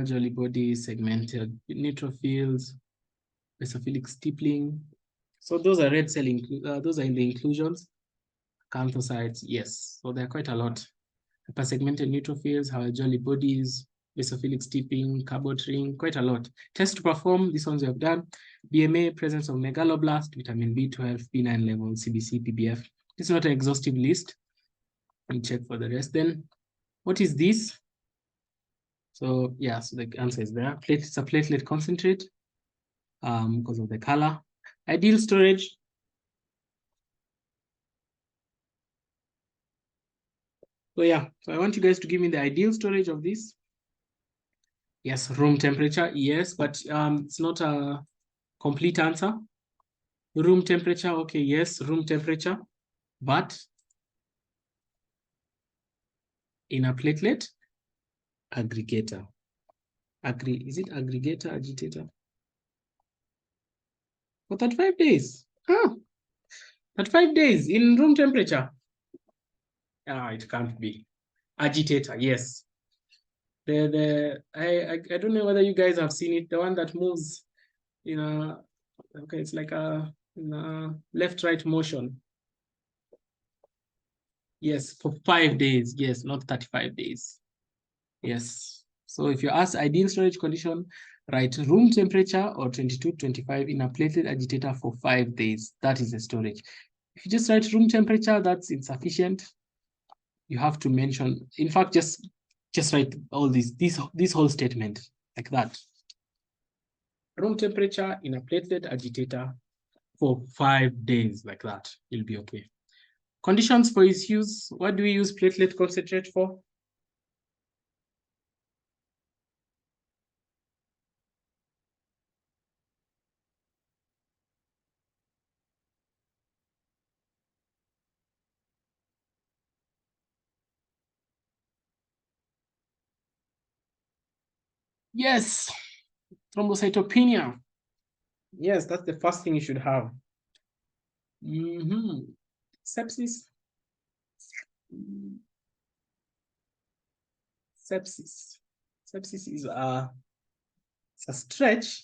Jolly body, segmented neutrophils, basophilic stippling. So those are red cell, those are in the inclusions. Acanthocytes, yes. So there are quite a lot. Hypersegmented neutrophils, jolly bodies, basophilic stippling, carbot ring, quite a lot. Test to perform, these ones we have done. BMA, presence of megaloblast, vitamin B12, B9 level, CBC, PBF. It's not an exhaustive list. We check for the rest. Then, what is this? So yeah, so the answer is there. It's a platelet concentrate because of the color. Ideal storage. So yeah, so I want you guys to give me the ideal storage of this. Yes, room temperature, yes, but it's not a complete answer. Room temperature, okay, yes, room temperature, but in a platelet aggregator. Is it aggregator, agitator? For 35 days. Huh. 35 days in room temperature. It can't be. Agitator, yes. I don't know whether you guys have seen it. The one that moves in a, okay, it's like a left-right motion. Yes, for 5 days. Yes, not 35 days. Yes. So if you ask ideal storage condition, write room temperature or 22 to 25 in a platelet agitator for 5 days. That is the storage. If you just write room temperature, that's insufficient. You have to mention, in fact, just write all this whole statement like that. Room temperature in a platelet agitator for 5 days, like that. You'll be okay. Conditions for its use. What do we use platelet concentrate for? Yes, thrombocytopenia. Yes, that's the first thing you should have. Sepsis. Sepsis. Sepsis is it's a stretch.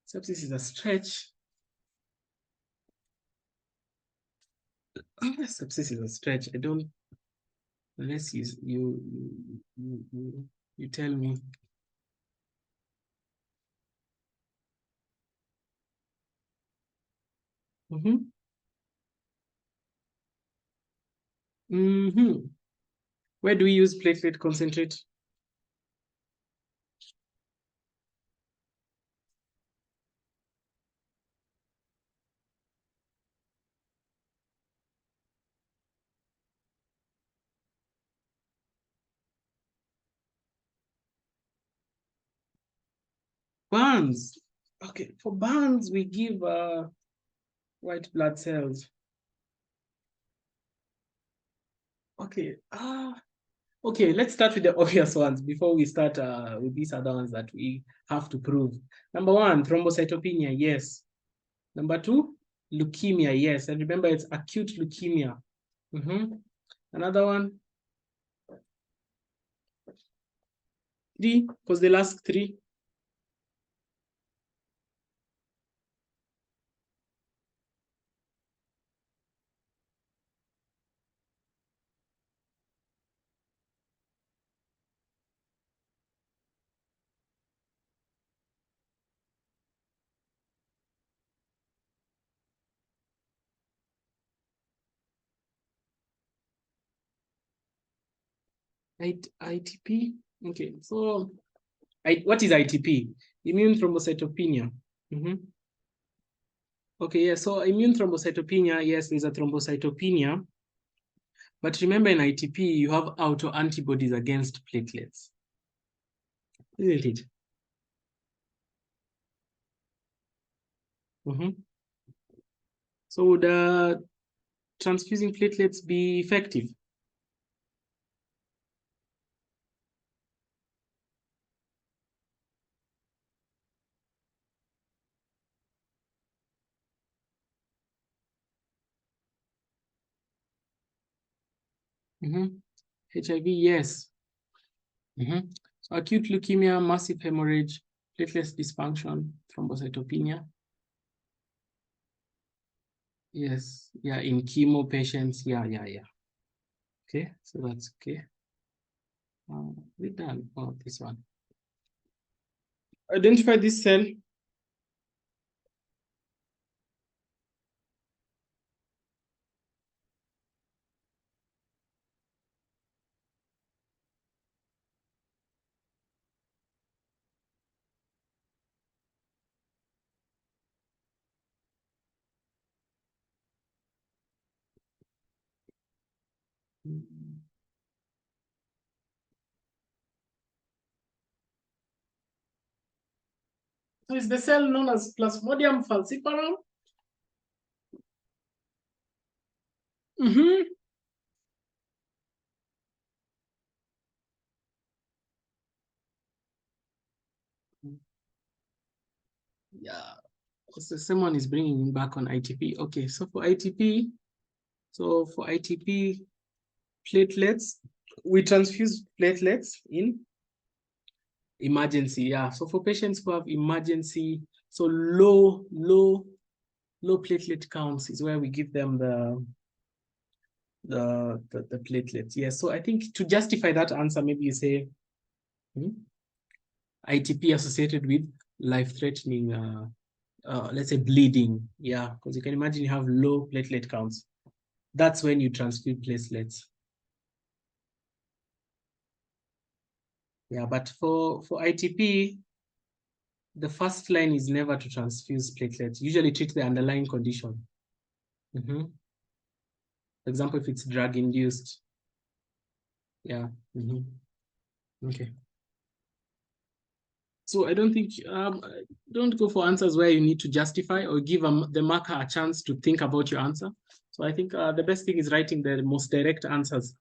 Sepsis is a stretch. Sepsis is a stretch. I don't, unless you tell me. Where do we use platelet concentrate? Burns. Okay, for burns, we give white blood cells. Okay, okay, let's start with the obvious ones before we start with these other ones that we have to prove. Number one, thrombocytopenia, yes. Number two, leukemia, yes. And remember, it's acute leukemia. Another one. Three, because the last three. ITP. Okay, so what is ITP? Immune thrombocytopenia. Okay, yeah, so immune thrombocytopenia, yes, there's a thrombocytopenia. But remember in ITP, you have autoantibodies against platelets, isn't it? So would transfusing platelets be effective? HIV, yes. So acute leukemia, massive hemorrhage, platelets dysfunction, thrombocytopenia. Yes, yeah, in chemo patients, yeah. Okay, so that's okay. We're done. Oh, this one. Identify this cell. So it's the cell known as Plasmodium falciparum. Yeah, so someone is bringing back on ITP. Okay, so for ITP, platelets, we transfuse platelets in emergency. Yeah, so for patients who have emergency, so low platelet counts is where we give them the platelets. Yeah, so I think to justify that answer, maybe you say ITP associated with life-threatening, let's say bleeding. Yeah, because you can imagine you have low platelet counts. That's when you transfuse platelets. Yeah, but for ITP, the first line is never to transfuse platelets. Usually treat the underlying condition. For example, if it's drug-induced. Yeah. Okay. So I don't think, don't go for answers where you need to justify or give the marker a chance to think about your answer. So I think the best thing is writing the most direct answers.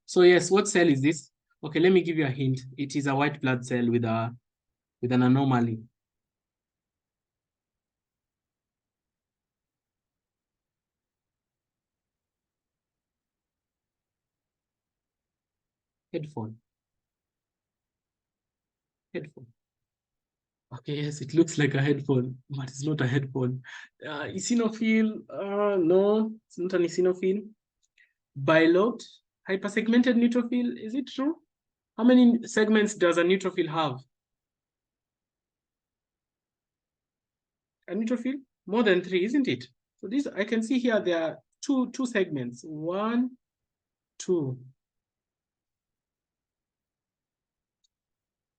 So yes, what cell is this? Okay, let me give you a hint. It is a white blood cell with an anomaly. Headphone. Okay, yes, it looks like a headphone, but it's not a headphone. Eosinophil, no, it's not an eosinophil. Bilobed, hypersegmented neutrophil, is it true? How many segments does a neutrophil have? A neutrophil? More than 3, isn't it? So this, I can see here there are two segments. 1, 2.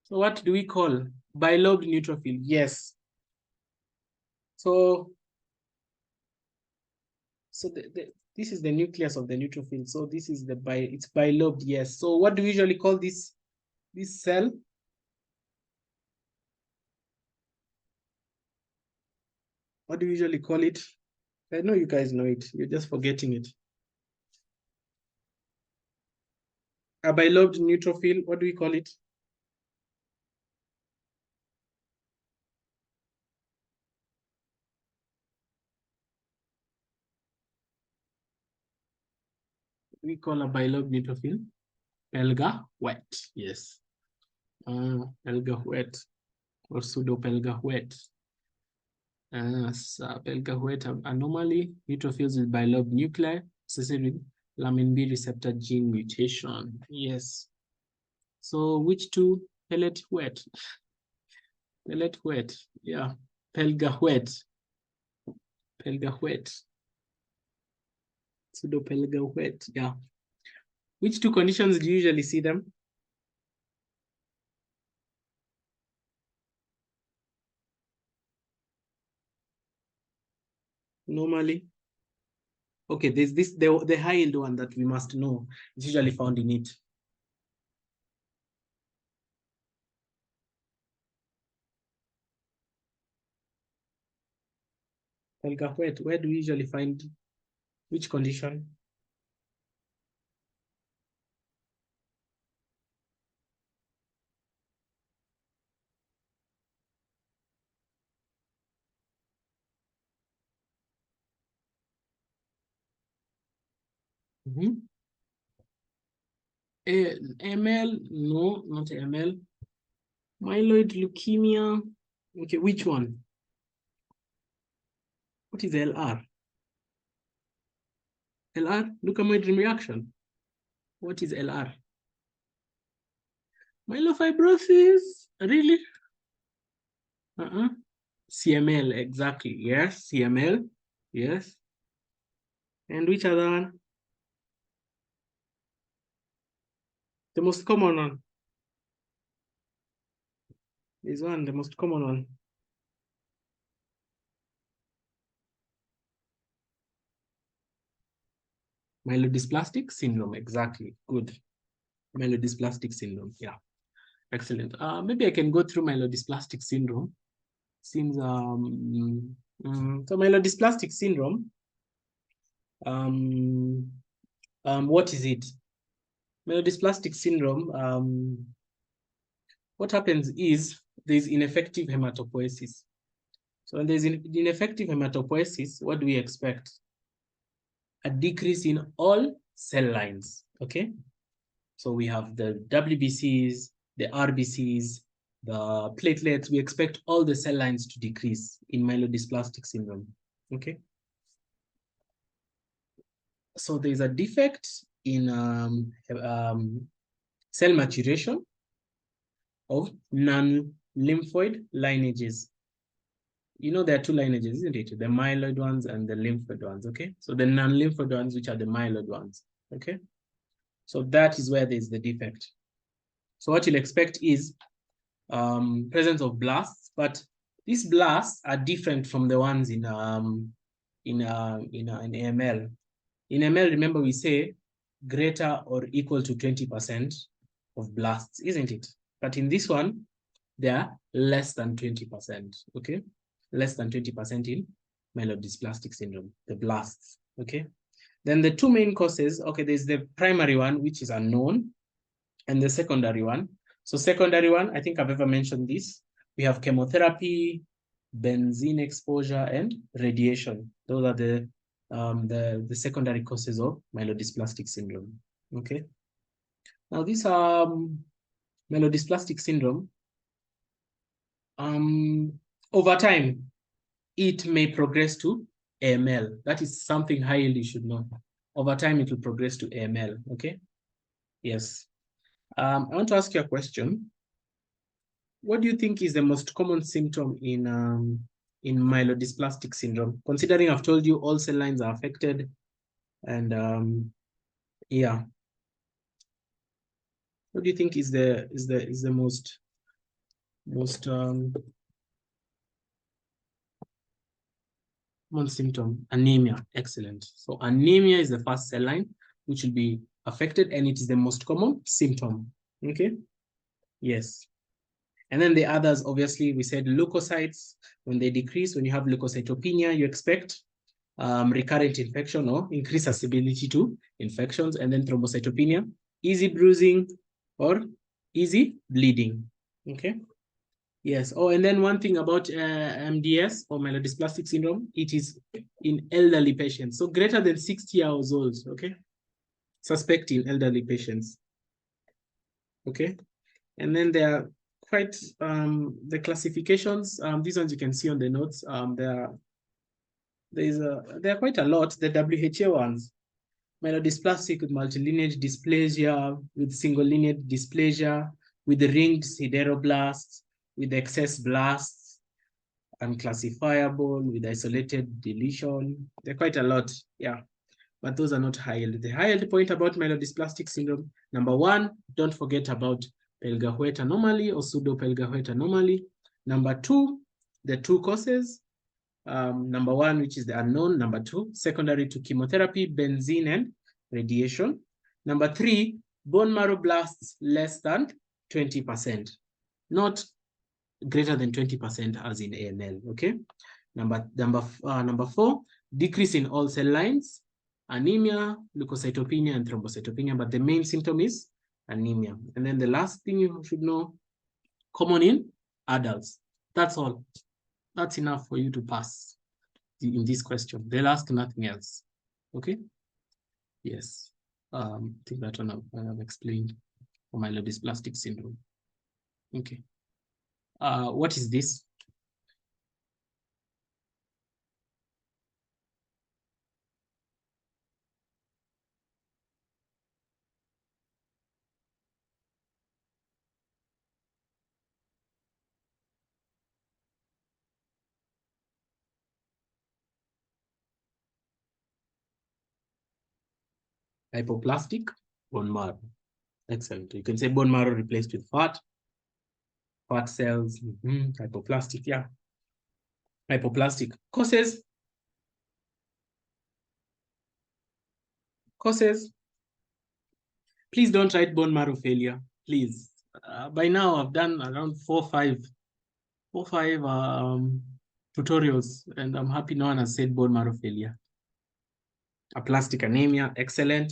So what do we call bilobed neutrophil? Yes. So this is the nucleus of the neutrophil. So this is it's bilobed, yes. So what do we usually call this cell? What do we usually call it? I know you guys know it. You're just forgetting it. A bilobed neutrophil, what do we call it? We call a bilobed neutrophil pelga wet. Yes. Pelga wet or pseudo pelga wet. Pelga wet anomaly, neutrophils with bilobed nuclei associated with lamin B receptor gene mutation. Yes. So which two? Pellet wet. Pellet wet. Yeah. Pelga wet. Pelga wet. Pseudo pelga wet. Yeah. Which two conditions do you usually see them? normally. Okay, there's this, the high yield one that we must know is usually found in it. Where do we usually find which condition? ML, no, not ML. Myeloid leukemia. Okay, which one? What is LR? LR, leukemoid reaction. What is LR? Myelofibrosis, really? CML, exactly. Yes, CML. Yes. And which other one? The most common one. This one, the most common one. Myelodysplastic syndrome, exactly. Good. Myelodysplastic syndrome, yeah. Excellent. Maybe I can go through myelodysplastic syndrome. Seems so myelodysplastic syndrome. What is it? Myelodysplastic syndrome. What happens is there's ineffective hematopoiesis. So when there's ineffective hematopoiesis, what do we expect? A decrease in all cell lines. Okay. So we have the WBCs, the RBCs, the platelets. We expect all the cell lines to decrease in myelodysplastic syndrome. Okay. So there's a defect in cell maturation of non-lymphoid lineages. You know, there are two lineages, isn't it? The myeloid ones and the lymphoid ones, okay? So the non-lymphoid ones, which are the myeloid ones, okay? So that is where there's the defect. So what you'll expect is presence of blasts, but these blasts are different from the ones in AML. In AML, remember we say greater or equal to 20% of blasts, isn't it? But in this one, they are less than 20%, okay? Less than 20% in myelodysplastic syndrome, the blasts, okay? Then the two main causes, okay, there's the primary one, which is unknown, and the secondary one. So secondary one, I think I've ever mentioned this. We have chemotherapy, benzene exposure, and radiation. Those are the secondary causes of myelodysplastic syndrome, okay? Now this myelodysplastic syndrome, over time, it may progress to AML. That is something highly you should know. Over time, it will progress to AML, okay? Yes. I want to ask you a question. What do you think is the most common symptom in myelodysplastic syndrome? Considering I've told you all cell lines are affected, and yeah. What do you think is the most common symptom? Anemia. Excellent. So anemia is the first cell line which will be affected, and it is the most common symptom. Okay. Yes. And then the others, obviously, we said leukocytes, when they decrease, when you have leukocytopenia, you expect recurrent infection or increased susceptibility to infections. And then thrombocytopenia, easy bruising or easy bleeding. Okay. Yes. Oh, and then one thing about MDS or myelodysplastic syndrome, it is in elderly patients. So greater than 60 years old, okay? Suspect in elderly patients. Okay. And then there are quite the classifications. These ones you can see on the notes. There are quite a lot. The WHO ones: myelodysplastic with multilineage dysplasia, with single lineage dysplasia, with the ringed sideroblasts, with excess blasts, unclassifiable, with isolated deletion. There are quite a lot, yeah. But those are not high yield. The high yield point about myelodysplastic syndrome: number one, don't forget about Pelga-Huet anomaly or pseudo Pelga-Huet anomaly. Number two, the two causes. Number one, which is the unknown. Number two, secondary to chemotherapy, benzene, and radiation. Number three, bone marrow blasts less than 20%, not greater than 20% as in AML, okay? Number four, decrease in all cell lines, anemia, leukocytopenia, and thrombocytopenia, but the main symptom is anemia. And then the last thing you should know, common in adults. That's all. That's enough for you to pass in this question. They'll ask nothing else, okay? Yes, I think that one I've explained for myelodysplastic syndrome. Okay. What is this? Hypoplastic bone marrow. Excellent. You can say bone marrow replaced with fat cells, hypoplastic, yeah. Hypoplastic. Causes. Please don't write bone marrow failure, please. By now, I've done around four, five tutorials, and I'm happy no one has said bone marrow failure. Aplastic anemia, excellent.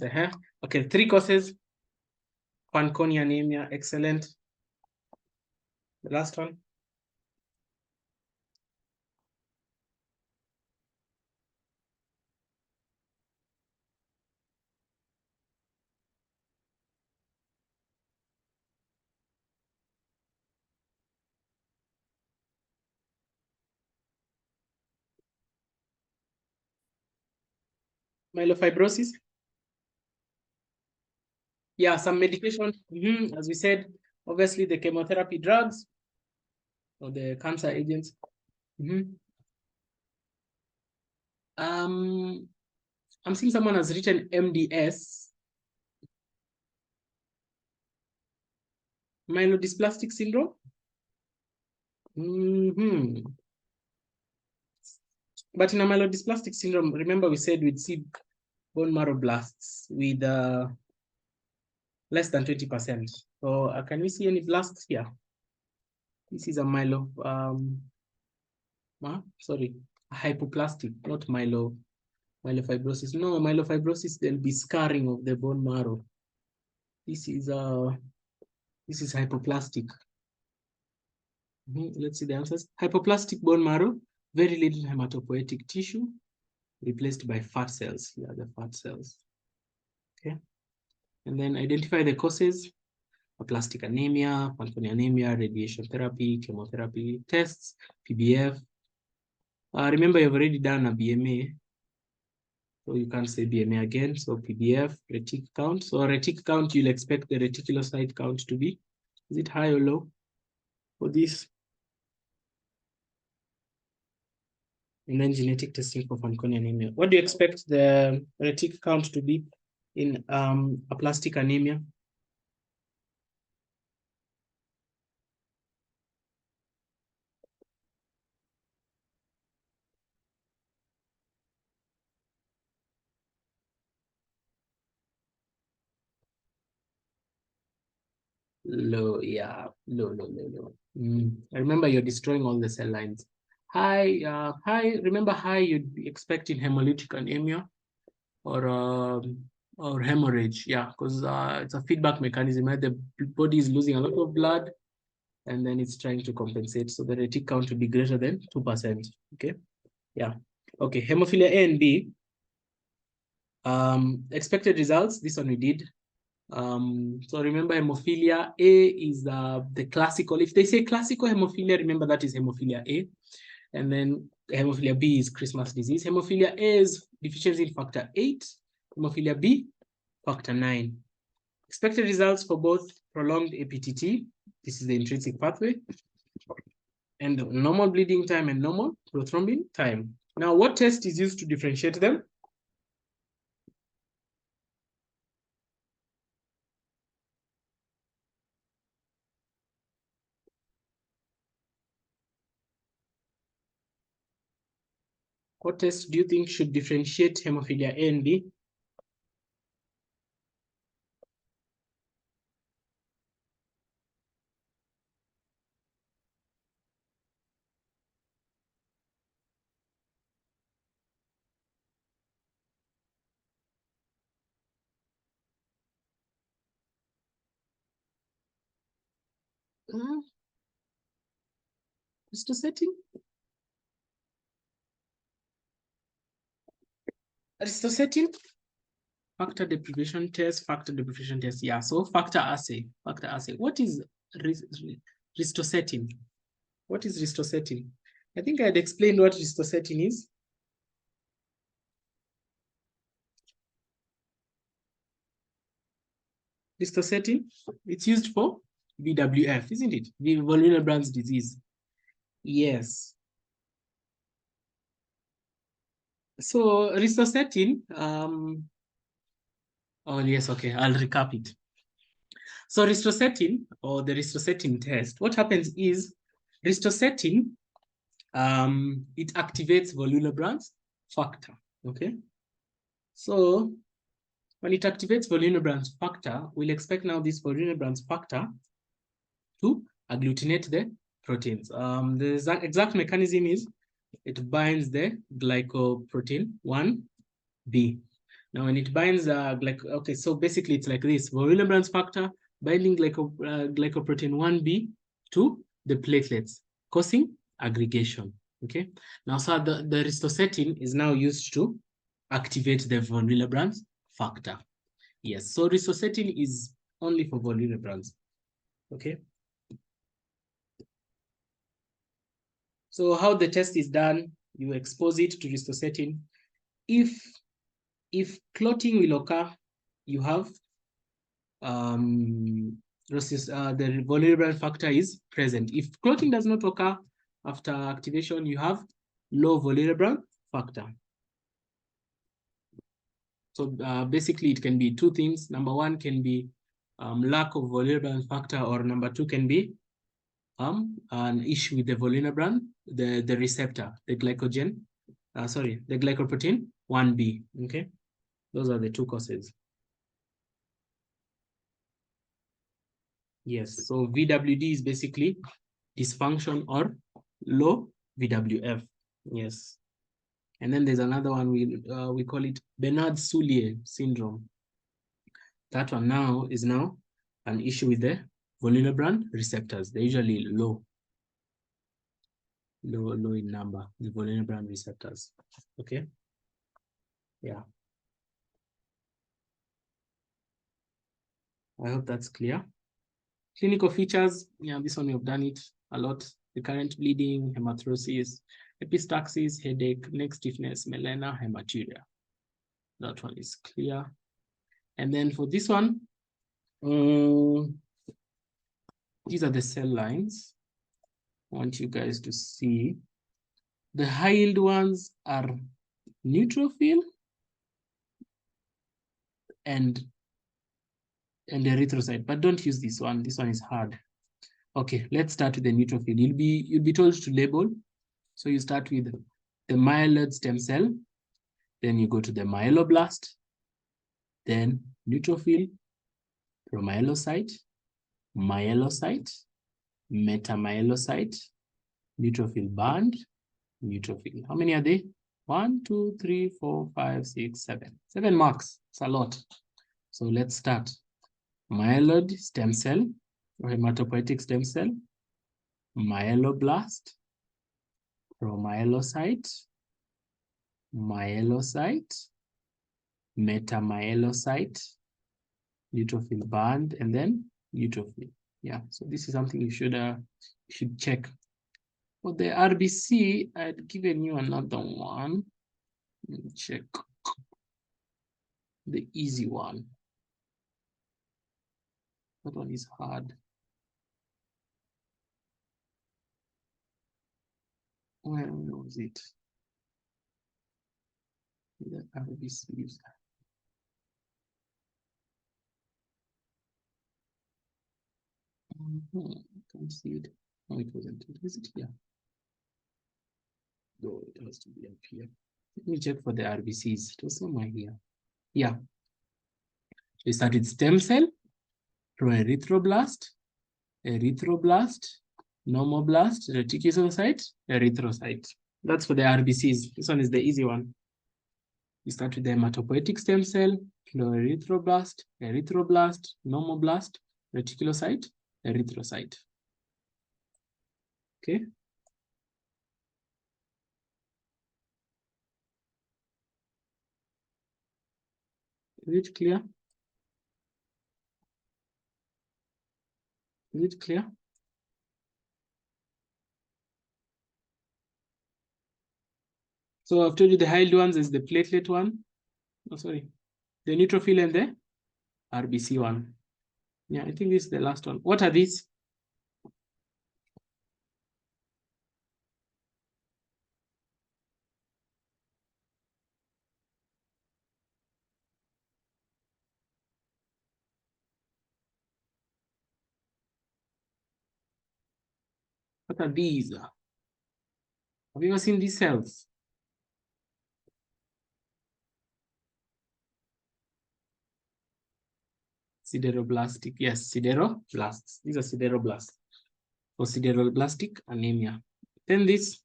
Okay, 3 causes. Fanconi anemia, excellent. The last one. Myelofibrosis. Yeah, some medication. As we said, obviously the chemotherapy drugs or the cancer agents. I'm seeing someone has written MDS. Myelodysplastic syndrome. But in a myelodysplastic syndrome, remember we said we'd see bone marrow blasts with less than 20%. So can we see any blasts here? This is a hypoplastic, not myelofibrosis. No, myelofibrosis, there'll be scarring of the bone marrow. This is hypoplastic. Let's see the answers. Hypoplastic bone marrow, very little hematopoietic tissue, replaced by fat cells. Yeah, the fat cells. Okay. And then identify the causes: aplastic anemia, Fanconi anemia, radiation therapy, chemotherapy tests, PBF. Remember, you've already done a BMA, so you can't say BMA again. So PBF, retic count. So retic count, you'll expect the reticulocyte count to be, is it high or low for this? And then genetic testing for Fanconi anemia. What do you expect the retic count to be in aplastic anemia? Low, yeah, low. I remember you're destroying all the cell lines. High, remember high, you'd be expecting hemolytic anemia or hemorrhage, yeah, because it's a feedback mechanism, right? The body is losing a lot of blood and then it's trying to compensate. So the retic count will be greater than 2%, okay? Yeah, okay, hemophilia A and B. Expected results, this one we did. So remember, hemophilia A is the classical. If they say classical hemophilia, remember that is hemophilia A. And then hemophilia B is Christmas disease. Hemophilia A is deficiency in factor 8. Hemophilia B, factor 9. Expected results for both prolonged APTT. This is the intrinsic pathway. And normal bleeding time and normal prothrombin time. Now, what test is used to differentiate them? What test do you think should differentiate hemophilia A and B? Ristosetting? Ristosetting? Factor deprivation test, factor deprivation test. Yeah, so factor assay, factor assay. What is ristosetting? What is ristosetting? I think I had explained what ristosetting is. Ristosetting, it's used for VWF, isn't it? Willebrand's disease. Yes. So ristosetting, oh yes, okay, I'll recap it. So ristosetting, or the ristosetting test, what happens is ristosetting, it activates Willebrand's factor, okay? So when it activates Willebrand's factor, we'll expect now this Willebrand's factor to agglutinate the proteins. The exact mechanism is it binds the glycoprotein 1B. Now, when it binds, okay, so basically it's like this: Willebrand's factor binding glycoprotein 1B to the platelets, causing aggregation. Okay. Now, so the ristosetting is now used to activate the von Willebrand's factor. Yes. So ristosetting is only for von Willebrand's. Okay. So how the test is done, you expose it to ristosetting. If clotting will occur, you have the von Willebrand factor is present. If clotting does not occur after activation, you have low von Willebrand factor. So basically, it can be two things. Number one can be lack of von Willebrand factor, or number two can be an issue with the von Willebrand, the receptor, the glycogen, the glycoprotein 1B. Okay, those are the two causes. Yes, so VWD is basically dysfunction or low VWF. Yes. And then there's another one, we call it Bernard-Soulier syndrome. That one now is an issue with the von Willebrand receptors. They're usually low in number, the von Willebrand receptors. Okay. Yeah. I hope that's clear. Clinical features, yeah, this one we've done it a lot. Recurrent bleeding, hematolosis, epistaxis, headache, neck stiffness, melena, hematuria. That one is clear. And then for this one, these are the cell lines. I want you guys to see. The high yield ones are neutrophil and erythrocyte, but don't use this one. This one is hard. Okay, let's start with the neutrophil. You'll be told to label. So you start with the myeloid stem cell, then you go to the myeloblast, then neutrophil, promyelocyte, myelocyte, metamyelocyte, neutrophil band, neutrophil. How many are they? 1, 2, 3, 4, 5, 6, 7. 7 marks. It's a lot. So let's start. Myeloid stem cell, or hematopoietic stem cell, myeloblast, promyelocyte, myelocyte, metamyelocyte, neutrophil band, and then neutrophil. Yeah, so this is something you should check. For the RBC, I'd given you another one. Let me check the easy one. That one is hard. Where was it? The RBCs. Can't see it. No, it wasn't. Is it here? No, it has to be up here. Let me check for the RBCs. It was somewhere here. Yeah. We start with stem cell, proerythroblast, erythroblast, normoblast, reticulocyte, erythrocyte. That's for the RBCs. This one is the easy one. We start with the hematopoietic stem cell, proerythroblast, erythroblast, normoblast, reticulocyte, erythrocyte. Okay. Is it clear? Is it clear? So I've told you the high ones is the platelet one. Oh, sorry. The neutrophil and the RBC one. Yeah, I think this is the last one. What are these? What are these? Have you ever seen these cells? Sideroblastic. Yes, sideroblasts. These are sideroblasts. For sideroblastic anemia. Then this,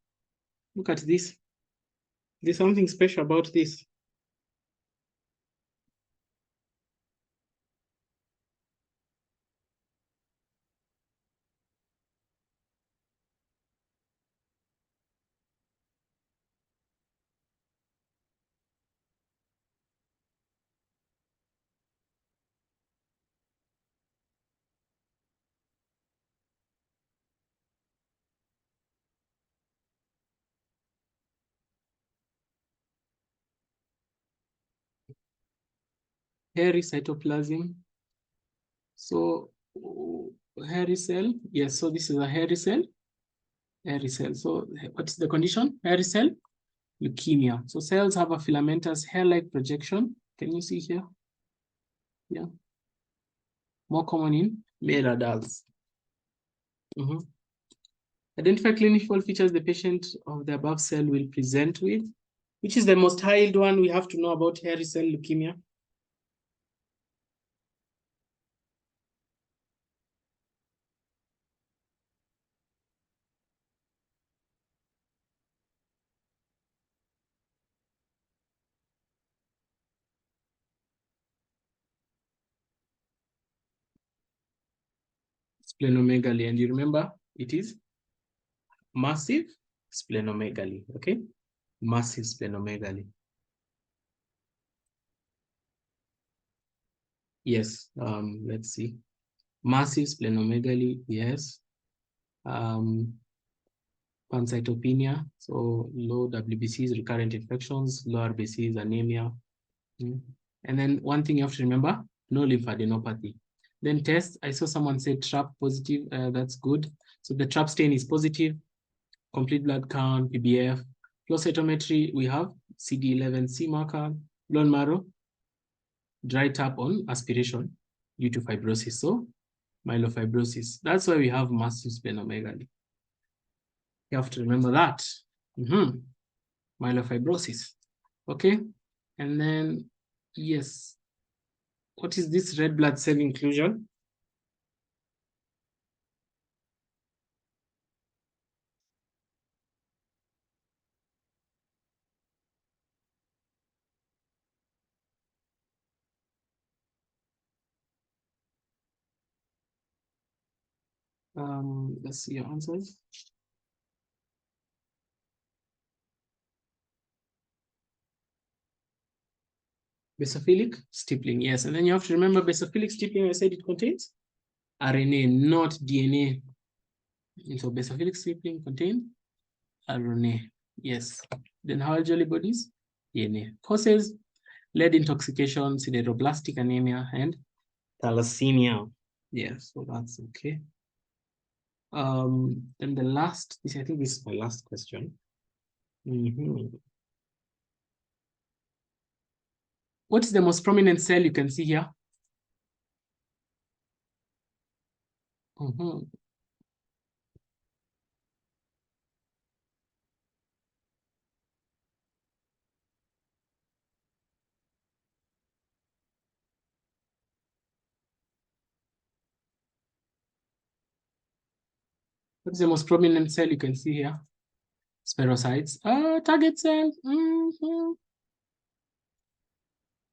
look at this. There's something special about this. Hairy cytoplasm. So hairy cell. Yes, so this is a hairy cell. Hairy cell. So what's the condition? Hairy cell, leukemia. So cells have a filamentous hair-like projection. Can you see here? Yeah. More common in male adults. Identify clinical features the patient of the above cell will present with. Which is the most high-yield one we have to know about hairy cell leukemia? Splenomegaly. And you remember, it is massive splenomegaly, okay? Massive splenomegaly. Yes, let's see. Massive splenomegaly, yes. Pancytopenia, so low WBCs, recurrent infections, low RBCs, anemia. And then one thing you have to remember, no lymphadenopathy. Then test, I saw someone say TRAP positive, that's good. So the TRAP stain is positive, complete blood count, PBF. Flow cytometry, we have CD11C marker, bone marrow, dry tap on aspiration due to fibrosis. So myelofibrosis. That's why we have massive splenomegaly. You have to remember that. Myelofibrosis. Okay. And then, yes. What is this red blood cell inclusion? Let's see your answers. Basophilic stippling, yes. And then you have to remember basophilic stippling, I said it contains RNA, not DNA. And so basophilic stippling contains RNA, yes. Then how are jelly bodies? DNA. Causes lead intoxication, sideroblastic anemia, and thalassemia. Yeah, so that's okay. Then the last, I think this is my last question. What is the most prominent cell you can see here? What's the most prominent cell you can see here? Spherocytes. Target cell.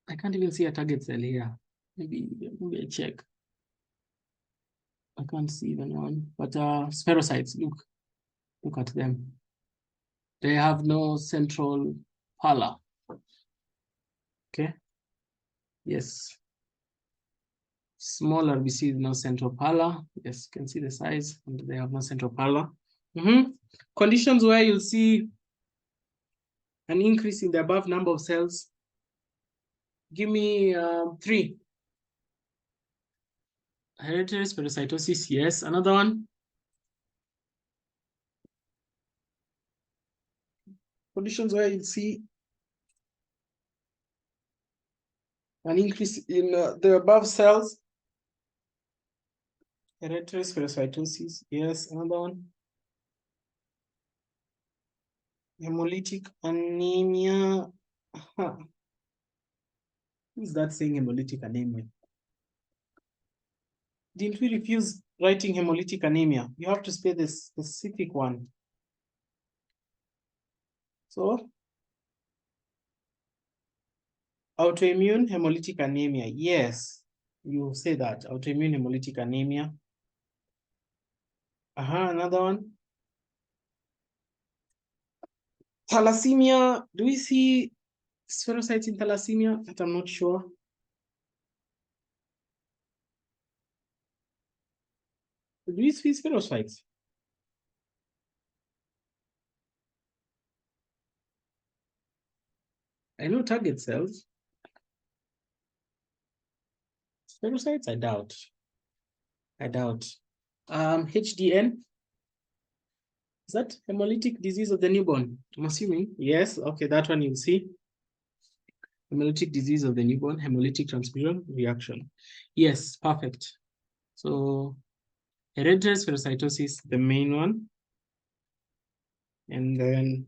I can't even see a target cell here. Maybe I check. I can't see even one. But spherocytes, look at them. They have no central pallor. Okay. Yes. Small RBC, no central pallor. Yes, you can see the size, and they have no central pallor. Conditions where you'll see an increase in the above number of cells. Give me 3. Hereditary spherocytosis, yes. Another one. Conditions where you'll see an increase in the above cells. Hereditary spherocytosis, yes. Another one. Hemolytic anemia. Who's that saying hemolytic anemia? Didn't we refuse writing hemolytic anemia? You have to spell the specific one. So, autoimmune hemolytic anemia. Yes, you say that. Autoimmune hemolytic anemia. Another one. Thalassemia. Do we see spherocytes in thalassemia? That I'm not sure. Do we see spherocytes? I know target cells. Spherocytes, I doubt. HDN. Is that hemolytic disease of the newborn? I'm assuming. Yes. Okay, that one you'll see. Hemolytic disease of the newborn, hemolytic transfusion reaction. Yes, perfect. So hereditary spherocytosis, the main one. And then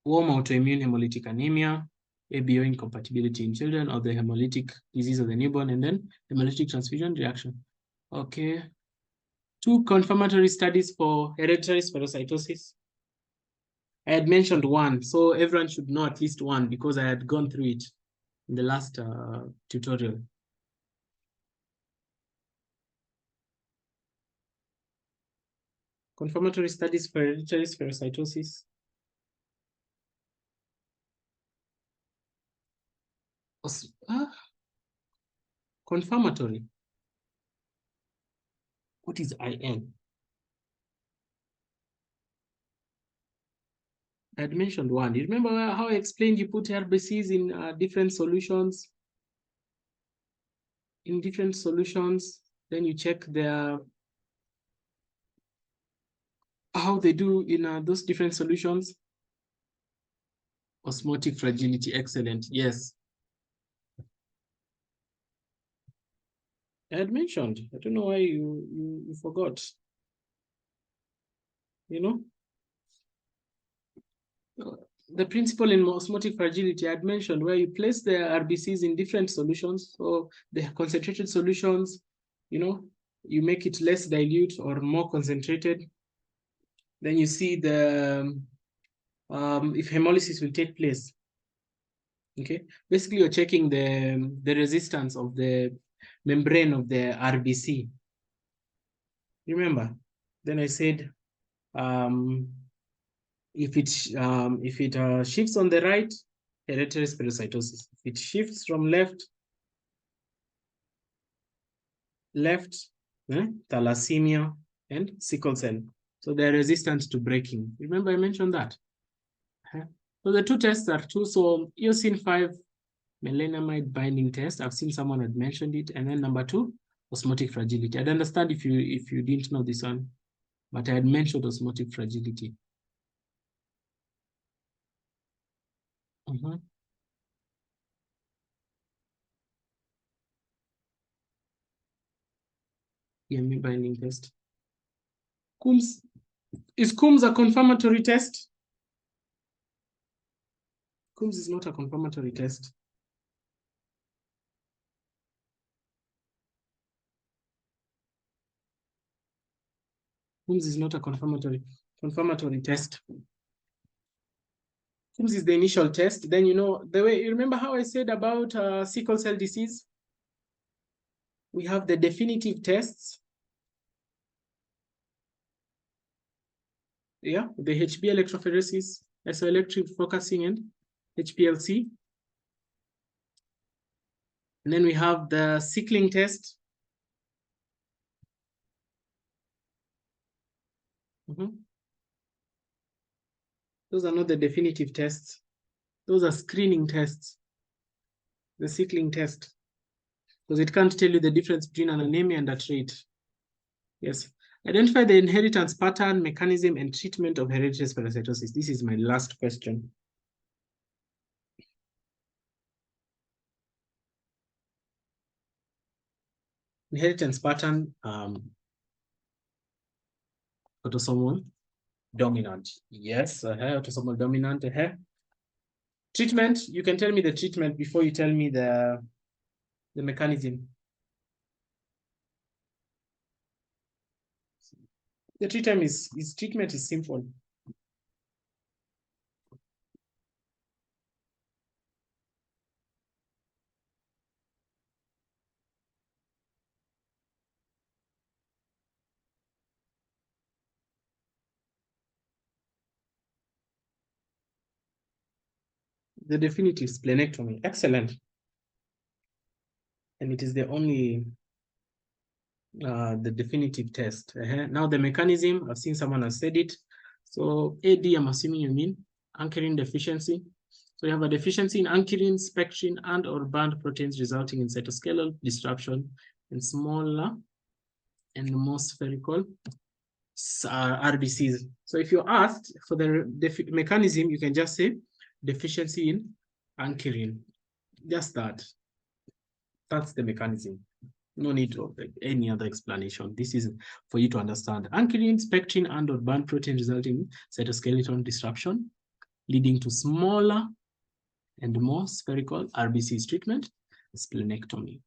warm autoimmune hemolytic anemia, ABO incompatibility in children, or the hemolytic disease of the newborn, and then hemolytic transfusion reaction. Okay. 2 confirmatory studies for hereditary spherocytosis. I had mentioned one, so everyone should know at least one because I had gone through it in the last tutorial. Confirmatory studies for hereditary spherocytosis. Confirmatory. What is IN? I had mentioned one. Do you remember how I explained you put RBCs in different solutions? In different solutions, then you check their how they do in those different solutions. Osmotic fragility, excellent. Yes. I had mentioned. I don't know why you forgot. You know? The principle in osmotic fragility I had mentioned, where you place the RBCs in different solutions. So the concentrated solutions, you make it less dilute or more concentrated. Then you see the if hemolysis will take place. Okay, basically you're checking the resistance of the membrane of the RBC. Remember? Then I said if it shifts on the right, hereditary spherocytosis. If it shifts from left, thalassemia and sickle cell. So they're resistant to breaking. Remember I mentioned that? So the 2 tests are 2. So eosin 5 melanamide binding test. I've seen someone had mentioned it. And then number 2, osmotic fragility. I'd understand if you didn't know this one, but I had mentioned osmotic fragility. EMA binding test. Coombs. Is Coombs a confirmatory test? Coombs is not a confirmatory test. Coombs is not a confirmatory test. Coombs is the initial test. Then, you know, the way, you remember how I said about sickle cell disease? We have the definitive tests. Yeah, the HB electrophoresis, isoelectric focusing, and HPLC. And then we have the sickling test. Those are not the definitive tests. Those are screening tests. The sickling test. Because it can't tell you the difference between an anemia and a trait. Yes. Identify the inheritance pattern, mechanism, and treatment of hereditary spherocytosis. This is my last question. Inheritance pattern, autosomal dominant. Yes, autosomal dominant. Treatment, you can tell me the treatment before you tell me the mechanism. The treatment is simple. The definitive splenectomy. Excellent. And it is the only, the definitive test. Now the mechanism, I've seen someone has said it. So AD, I'm assuming you mean ankyrin deficiency. So you have a deficiency in ankyrin, spectrin, and or band proteins resulting in cytoscalar disruption in smaller and more spherical RBCs. So if you're asked for the mechanism, you can just say deficiency in ankyrin. Just that. That's the mechanism. No need of any other explanation. This is for you to understand. Ankyrin, spectrin, and or band protein resulting in cytoskeleton disruption, leading to smaller and more spherical RBCs treatment, splenectomy.